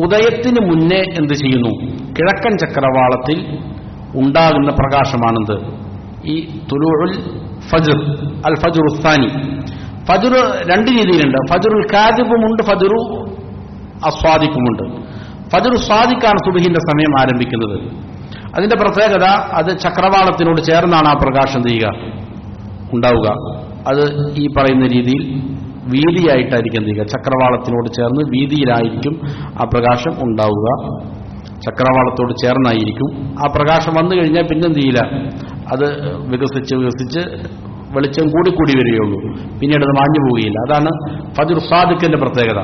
ഉദയത്തിന് മുന്നേ എന്ത് ചെയ്യുന്നു, കിഴക്കൻ ചക്രവാളത്തിൽ ഉണ്ടാകുന്ന പ്രകാശമാണെന്ത്, ഈ തുലൂഉൽ ഫജ്ർ, അൽ ഫജ്റു സാനി. ഫജ്ർ 2 രീതിയിലുണ്ട്, ഫജ്റുൽ കാദിബുമുണ്ട്, ഫജ്റു അസ്വാദിഖുമുണ്ട്. ഫജ്റു സ്വാദിഖാണ് സുബ്ഹിന്റെ സമയം ആരംഭിക്കുന്നത്. അതിന്റെ പ്രത്യേകത, അത് ചക്രവാളത്തിനോട് ചേർന്നാണ് ആ പ്രകാശം ചെയ്യുക, ഉണ്ടാവുക. അത് ഈ പറയുന്ന രീതിയിൽ വീതിയായിട്ടായിരിക്കും എന്ത് ചെയ്യുക, ചക്രവാളത്തിനോട് ചേർന്ന് വീതിയിലായിരിക്കും ആ പ്രകാശം ഉണ്ടാവുക, ചക്രവാളത്തോട് ചേർന്നായിരിക്കും. ആ പ്രകാശം വന്നു കഴിഞ്ഞാൽ പിന്നെന്ത് ചെയ്യില്ല, അത് വികസിച്ച് വെളിച്ചം കൂടിക്കൂടി വരികയുള്ളൂ, പിന്നീട് അത് മാഞ്ഞു പോവുകയില്ല. അതാണ് ഫജ്ർ സാദിഖിന്റെ പ്രത്യേകത.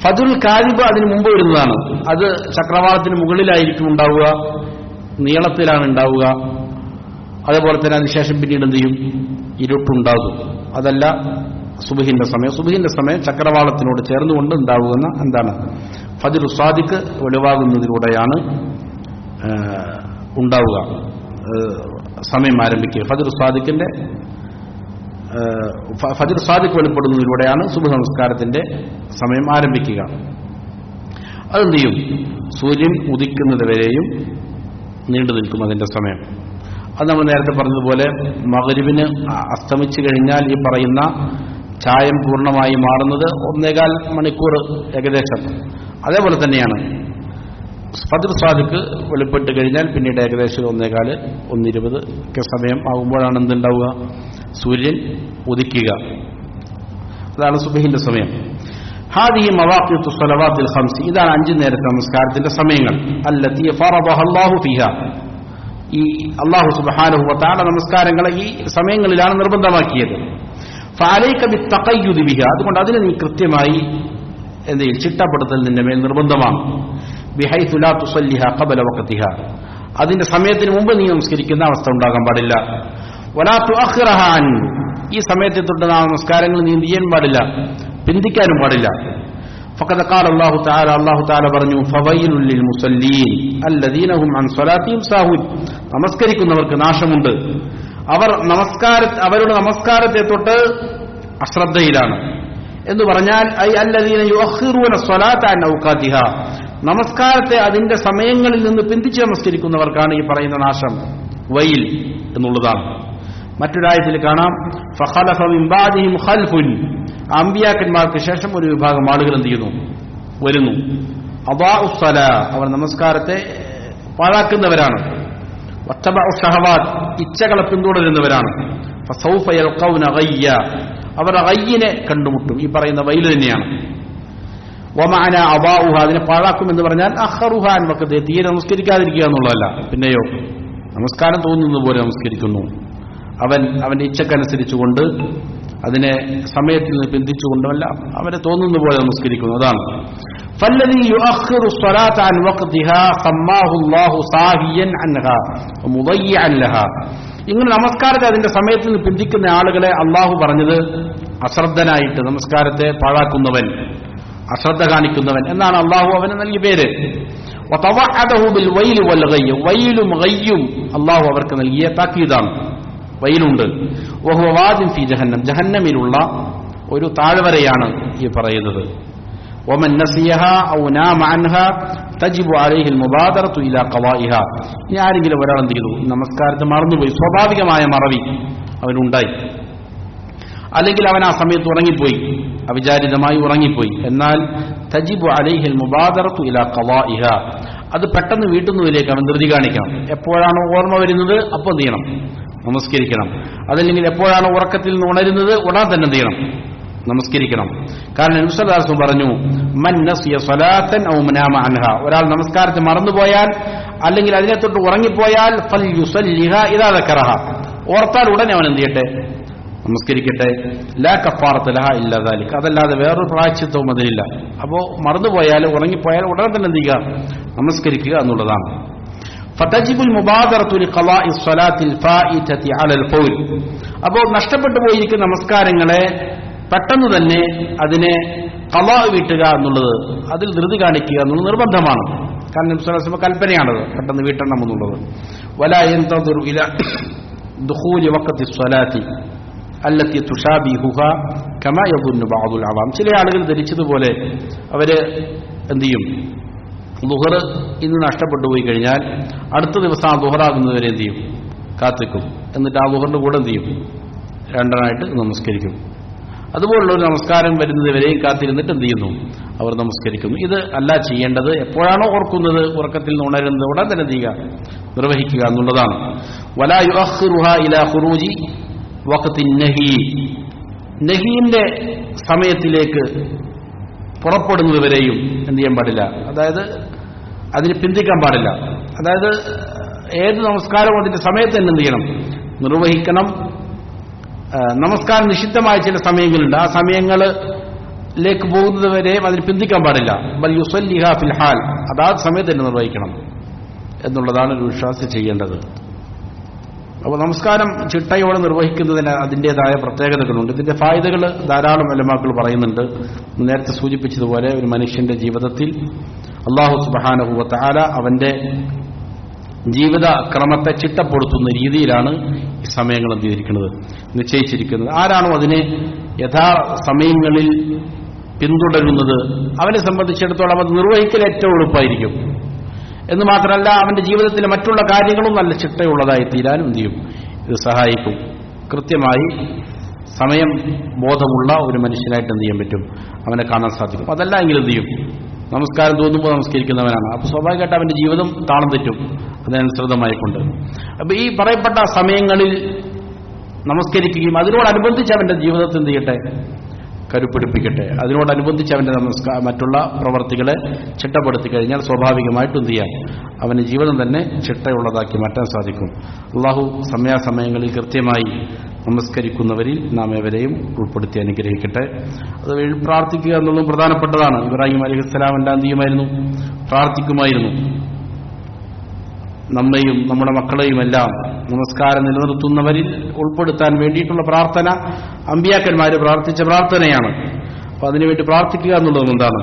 ഫജ്റുൽ കാദിബ് അതിന് മുമ്പ് വരുന്നതാണ്, അത് ചക്രവാളത്തിന് മുകളിലായിരിക്കും ഉണ്ടാവുക, നീളത്തിലാണ് ഉണ്ടാവുക. അതേപോലെ തന്നെ അതിനുശേഷം പിന്നീട് എന്ത് ചെയ്യും, ഇരുട്ടുണ്ടാകും. അതല്ല സുബ്ഹിന്റെ സമയം, സുബ്ഹിന്റെ സമയം ചക്രവാളത്തിനോട് ചേർന്നുകൊണ്ട് ഉണ്ടാവുന്ന എന്താണ്, ഫജ്റു സാദിഖ് വെളിവാകുന്നതിലൂടെയാണ് ഉണ്ടാവുക, സമയം ആരംഭിക്കുക. ഫജ്റു സാദിഖ് വെളിപ്പെടുന്നതിലൂടെയാണ് സുബ്ഹ് നമസ്കാരത്തിന്റെ സമയം ആരംഭിക്കുക. അതെന്ത് ചെയ്യും, സൂര്യൻ ഉദിക്കുന്നത് വരെയും നീണ്ടു നിൽക്കും അതിന്റെ സമയം. അത് നമ്മൾ നേരത്തെ പറഞ്ഞതുപോലെ മഗ്രിബിന് അസ്തമിച്ചു കഴിഞ്ഞാൽ ഈ പറയുന്ന ചായം പൂർണ്ണമായി മാറുന്നത് 1.25 മണിക്കൂർ ഏകദേശം. അതേപോലെ തന്നെയാണ് ഫജ്ർ സാദിഖ് വെളിപ്പെട്ട് കഴിഞ്ഞാൽ പിന്നീട് ഏകദേശം 1.15 1:20 ഒക്കെ സമയം ആകുമ്പോഴാണ് എന്തുണ്ടാവുക, സൂര്യൻ ഉദിക്കുക. അതാണ് സുബ്ഹിന്റെ സമയം. ഹാദിഹി മവാഖിത്തു സ്വലവാത്തിൽ ഖംസ്, ഇതാണ് 5 നേരത്തെ നമസ്കാരത്തിന്റെ സമയങ്ങൾ. അല്ലതി ഫറദഹ അല്ലാഹു ഫീഹാ, ഈ അല്ലാഹു സുബ്ഹാനഹു വ തആല നമസ്കാരങ്ങളെ ഈ സമയങ്ങളിലാണ് നിർബന്ധമാക്കിയത്. ഫഅലൈക ബിത്തഖയ്യുദ് ബിഹാ, അതുകൊണ്ട് അതിനെ നീ കൃത്യമായി എന്ത് ചെയ്യും, ചിട്ടപ്പെടുത്തൽ നിന്റെ മേൽ നിർബന്ധമാണ്. ബിഹൈതു ലാ തുസല്ലിഹാ ഖബല വഖതിഹാ, അതിന്റെ സമയത്തിന് മുമ്പ് നീ നമസ്കരിക്കുന്ന അവസ്ഥ ഉണ്ടാകാൻ പാടില്ല. വലാ തുഅഖിറഹാ അൻ, ഈ സമയത്തെ തൊട്ട് നമസ്കാരങ്ങൾ നീ ചെയ്യാൻ പാടില്ല, പിന്തിക്കാനും പാടില്ല. ഫഖദ് ഖാല അല്ലാഹു തആല, അല്ലാഹു തആല പറഞ്ഞു, ഫവൈലുൽ ലിൽ മുസല്ലീൻ അല്ലദീന ഹും അൻ സ്വലാത്തിഹിം സാഹൂൻ, നമസ്കരിക്കുന്നവർക്ക് നാശമുണ്ട്, അവരുടെ നമസ്കാരത്തെ തൊട്ട് അശ്രദ്ധയിലാണ് എന്ന് പറഞ്ഞാൽ ഐ അല്ലദീന യുഅഖിറൂന സ്വലാത അൻ ഔഖാതിഹാ, നമസ്കാരത്തെ അതിന്റെ സമയങ്ങളിൽ നിന്ന് പിന്തിച്ച് നമസ്കരിക്കുന്നവർക്കാണ് ഈ പറയുന്ന നാശം, വൈൽ എന്നുള്ളതാണ്. മറ്റൊരായത്തിൽ കാണാം ഫഖലഫ മിൻ ബഅദിഹിം ഖൽഫുൻ, അമ്പിയാക്കന്മാർക്ക് ശേഷം ഒരു വിഭാഗം ആളുകൾ എന്ത് ചെയ്യുന്നു, വരുന്നു. അദാഉസ് സലാ, അവർ നമസ്കാരത്തെ പാഴാക്കുന്നവരാണ്. വത്തബഉ ഷഹവാത്ത്, ഇച്ഛകളെ പിന്തുടരുന്നവരാണ്. ഫസൗഫ യൽഖൗന ഗയ്യ, അവർ ഗയ്യിനെ കണ്ടുമുട്ടും, ഈ പറയുന്ന വൈൽ തന്നെയാണ്. വമഅന അദാഉഹ, അതിനെ പാഴാക്കും എന്ന് പറഞ്ഞാൽ അഖറുഹ അൻ വഖതി, തീരെ നമസ്കരിക്കാതിരിക്കുക എന്നുള്ളതല്ല, പിന്നെയോ നമസ്കാരം തോന്നുന്നത് പോലെ നമസ്കരിക്കുന്നു. അവന്റെ ഇച്ഛക്കനുസരിച്ചുകൊണ്ട് അതിനെ സമയത്തിൽ നിന്ന് പിന്തിച്ചുകൊണ്ടല്ല, അവരെ തോന്നുന്ന പോലെ നമസ്കരിക്കുന്നു. അതാണ് ഫല്ലദീ യുഅഖിറു സ്വലാത അൻ വഖതിഹാ സമ്മാഹു അല്ലാഹു സാഹിയൻ അൻഹാ മുദയ്യിഅൻ ലഹാ. ഇങ്ങനെ നമസ്കാരത്തെ അതിന്റെ സമയത്തിൽ നിന്ന് പിന്തിക്കുന്ന ആളുകളെ അള്ളാഹു പറഞ്ഞത് അശ്രദ്ധനായിട്ട്, നമസ്കാരത്തെ പാഴാക്കുന്നവൻ, അശ്രദ്ധ കാണിക്കുന്നവൻ എന്നാണ് അള്ളാഹു അവന് നൽകിയ പേര്. വതവഅദഹു ബിൽ വൈലി വൽ ഗയ്യ്, വൈലും ഗയ്യും അള്ളാഹു അവർക്ക് നൽകിയ താക്കീതാണ്. വൈലുണ്ട്. വഹുവ വാദിൻ ഫീ ജഹന്നം, ജഹന്നമിലുള്ള ഒരു താഴ്വരയാണ് ഈ പറയുന്നത്. വമൻ നസിയഹാ ഔ നാമ അൻഹാ തജിബു അലൈഹിൽ മുബാദറതു ഇലാ ഖളാഇഹാ. ഇനി ആരെങ്കിലും ഒരാൾ എന്ത് ചെയ്തു, നമസ്കാരത്തെ മറന്നുപോയി, സ്വാഭാവികമായ മറവി അവനുണ്ടായി, അല്ലെങ്കിൽ അവൻ ആ സമയത്ത് ഉറങ്ങിപ്പോയി, അവിചാരിതമായി ഉറങ്ങിപ്പോയി, എന്നാൽ തജിബു അലൈഹിൽ മുബാദറതു ഇലാ ഖളാഇഹാ, അത് പെട്ടെന്ന് വീട്ടുന്നതിലേക്ക് അവൻ ധൃതി കാണിക്കണം. എപ്പോഴാണോ ഓർമ്മ വരുന്നത് അപ്പോൾ എന്ത് ചെയ്യണം, നമസ്കരിക്കണം. അതല്ലെങ്കിൽ എപ്പോഴാണ് ഉറക്കത്തിൽ നിന്ന് ഉണരുന്നത് ഉടൻ തന്നെ എന്ത് ചെയ്യണം, നമസ്കരിക്കണം. കാരണം നബി സല്ലല്ലാഹു അലൈഹി വസല്ലം പറഞ്ഞു മൻ നസിയ സ്വലാത്തൻ ഔ നാമ അൻഹാ, ഒരാൾ നമസ്കാരത്തെ മറന്നുപോയാൽ അല്ലെങ്കിൽ അതിനെ തൊട്ട് ഉറങ്ങിപ്പോയാൽ ഫൽയുസല്ലിഹാ ഇദാ ദക്കറഹ, ഓർത്താൽ ഉടനെ അവൻ എന്ത് ചെയ്യട്ടെ, നമസ്കരിക്കട്ടെ. ലാ കഫാറത ലഹാ ഇല്ലാ ദാലിക, അതല്ലാതെ വേറൊരു പ്രായശ്ചിത്തവും അതിലില്ല. അപ്പോൾ മറന്നുപോയാൽ ഉറങ്ങിപ്പോയാൽ ഉടനെ തന്നെ എന്ത് ചെയ്യുക, നമസ്കരിക്കുക എന്നുള്ളതാണ്. ഫതജിബുൽ മുബാദറതു ലിഖളാഇ സ്വലാത്തിൽ ഫായിതതി അലൽ ഫൗൽ, അപ്പോൾ നഷ്ടപ്പെട്ടു പോയിരിക്കുന്ന നമസ്കാരങ്ങളെ പെട്ടെന്ന് തന്നെ അതിനെ ഖളാ വീട്ടുക എന്നുള്ളത്, അതിൽ ധൃതി കാണിക്കുക എന്നുള്ളത് നിർബന്ധമാണ്. കാരണം നബി സല്ലല്ലാഹു അലൈഹി വസല്ലം കൽപ്പനയാണത്, പെട്ടെന്ന് വീട്ടണം എന്നുള്ളത്. വലാ യൻതദിറു ഇലാ ദുഖൂലി വഖതി സ്വലാത്തി അല്ലത്തി തുഷാബിഹുഹാ കമാ യദുന്നു ബഅദുൽ അവാം. ചില ആളുകൾ ധരിച്ചതുപോലെ അവര് എന്ത് ചെയ്യും, ദുഹർ ഇന്ന് നഷ്ടപ്പെട്ടു പോയി കഴിഞ്ഞാൽ അടുത്ത ദിവസം ആ ദുഹറാകുന്നവരെ എന്ത് ചെയ്യും, കാത്തിക്കും. എന്നിട്ട് ആ ദുഹറിന്റെ കൂടെ എന്ത് ചെയ്യും, രണ്ടെണ്ണമായിട്ട് നമസ്കരിക്കും. അതുപോലുള്ള ഒരു നമസ്കാരം വരുന്നത് വരെയും കാത്തിരുന്നിട്ട് എന്ത് ചെയ്യുന്നു, അവർ നമസ്കരിക്കുന്നു. ഇത് അല്ല ചെയ്യേണ്ടത്. എപ്പോഴാണോ ഓർക്കുന്നത്, ഉറക്കത്തിൽ നിന്ന് ഉണരുന്നത് ഉടൻ തന്നെ ചെയ്യുക, നിർവഹിക്കുക എന്നുള്ളതാണ്. വലാ യുഅഖിറുഹാ ഇലാ ഖുറൂജി വഖ്തി നഹി, നഹീന്റെ സമയത്തിലേക്ക് പുറപ്പെടുന്നതുവരെയും എന്ത് ചെയ്യാൻ പാടില്ല, അതായത് അതിന് പിന്തിക്കാൻ പാടില്ല. അതായത് ഏത് നമസ്കാരവും അതിന്റെ സമയത്ത് തന്നെ എന്ത് ചെയ്യണം, നിർവഹിക്കണം. നമസ്കാരം നിഷിദ്ധമായ ചില സമയങ്ങളുണ്ട്, ആ സമയങ്ങളിലേക്ക് പോകുന്നത് വരെ അതിന് പിന്തിക്കാൻ പാടില്ല. ബൽ യുസല്ലിഹാ ഫിൽ ഹാൽ, അതാത് സമയത്ത് തന്നെ നിർവഹിക്കണം എന്നുള്ളതാണ് ഒരു വിശ്വാസി ചെയ്യേണ്ടത്. അപ്പോൾ നമസ്കാരം ചിട്ടയോടെ നിർവഹിക്കുന്നതിന് അതിൻ്റെതായ പ്രത്യേകതകളുണ്ട്. ഇതിന്റെ ഫായിദകൾ ധാരാളം ഉലമാക്കൾ പറയുന്നുണ്ട്. നേരത്തെ സൂചിപ്പിച്ചതുപോലെ ഒരു മനുഷ്യന്റെ ജീവിതത്തിൽ അല്ലാഹു സുബ്ഹാനഹു വ തആല അവന്റെ ജീവിത ക്രമത്തെ ചിട്ടപ്പെടുത്തുന്ന രീതിയിലാണ് ഈ സമയങ്ങൾ എന്ത് ചെയ്തിരിക്കുന്നത്, നിശ്ചയിച്ചിരിക്കുന്നത്. ആരാണോ അതിനെ യഥാസമയങ്ങളിൽ പിന്തുടരുന്നത് അവനെ സംബന്ധിച്ചിടത്തോളം അത് നിർവഹിക്കൽ ഏറ്റവും എളുപ്പമായിരിക്കും. എന്ന് മാത്രമല്ല അവന്റെ ജീവിതത്തിലെ മറ്റുള്ള കാര്യങ്ങളും നല്ല ചിട്ടയുള്ളതായി തീരാനും എന്ത് ചെയ്യും, ഇത് സഹായിക്കും. കൃത്യമായി സമയം ബോധമുള്ള ഒരു മനുഷ്യനായിട്ട് എന്ത് ചെയ്യാൻ പറ്റും, അവനെ കാണാൻ സാധിക്കും. അതല്ല എങ്കിൽ എന്ത് ചെയ്യും, നമസ്കാരം തോന്നുമ്പോൾ നമസ്കരിക്കുന്നവനാണ്. അപ്പോൾ സ്വാഭാവികമായിട്ട് അവന്റെ ജീവിതം താളം തെറ്റും അതിനനുസൃതമായിക്കൊണ്ട്. അപ്പൊ ഈ പറയപ്പെട്ട സമയങ്ങളിൽ നമസ്കരിക്കുകയും അതിനോടനുബന്ധിച്ച് അവന്റെ ജീവിതത്തിൽ എന്ത് ചെയ്യട്ടെ, കരുപ്പിടിപ്പിക്കട്ടെ. അതിനോടനുബന്ധിച്ച് അവന്റെ മറ്റുള്ള പ്രവർത്തികളെ ചിട്ടപ്പെടുത്തി കഴിഞ്ഞാൽ സ്വാഭാവികമായിട്ടും എന്ത് ചെയ്യാം, അവന്റെ ജീവിതം തന്നെ ചിട്ടയുള്ളതാക്കി മാറ്റാൻ സാധിക്കും. അള്ളാഹു സമയാസമയങ്ങളിൽ കൃത്യമായി നമസ്കരിക്കുന്നവരിൽ നാം ഏവരെയും ഉൾപ്പെടുത്തി അനുഗ്രഹിക്കട്ടെ. അത് പ്രാർത്ഥിക്കുക എന്നുള്ളതും പ്രധാനപ്പെട്ടതാണ്. ഇബ്രാഹിം അലൈഹിസ്സലാം എല്ലാം എന്ത് ചെയ്യുമായിരുന്നു, പ്രാർത്ഥിക്കുമായിരുന്നു. നമ്മയും നമ്മുടെ മക്കളെയുമെല്ലാം നമസ്കാരം നിലനിർത്തുന്നവരിൽ ഉൾപ്പെടുത്താൻ വേണ്ടിയിട്ടുള്ള പ്രാർത്ഥന അമ്പിയാക്കന്മാർ പ്രാർത്ഥിച്ച പ്രാർത്ഥനയാണ്. അപ്പൊ അതിനുവേണ്ടി പ്രാർത്ഥിക്കുക എന്നുള്ളതും എന്താണ്,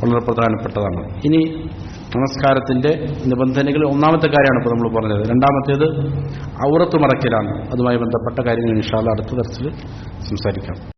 വളരെ പ്രധാനപ്പെട്ടതാണ്. ഇനി നമസ്കാരത്തിന്റെ നിബന്ധനകൾ ഒന്നാമത്തെ കാര്യമാണ് ഇപ്പോൾ നമ്മൾ പറഞ്ഞത്. രണ്ടാമത്തേത് ഔറത്ത് മറയ്ക്കലാണ്. അതുമായി ബന്ധപ്പെട്ട കാര്യങ്ങൾ ഇൻഷാ അല്ലാഹ് അടുത്ത ദർസിൽ സംസാരിക്കാം.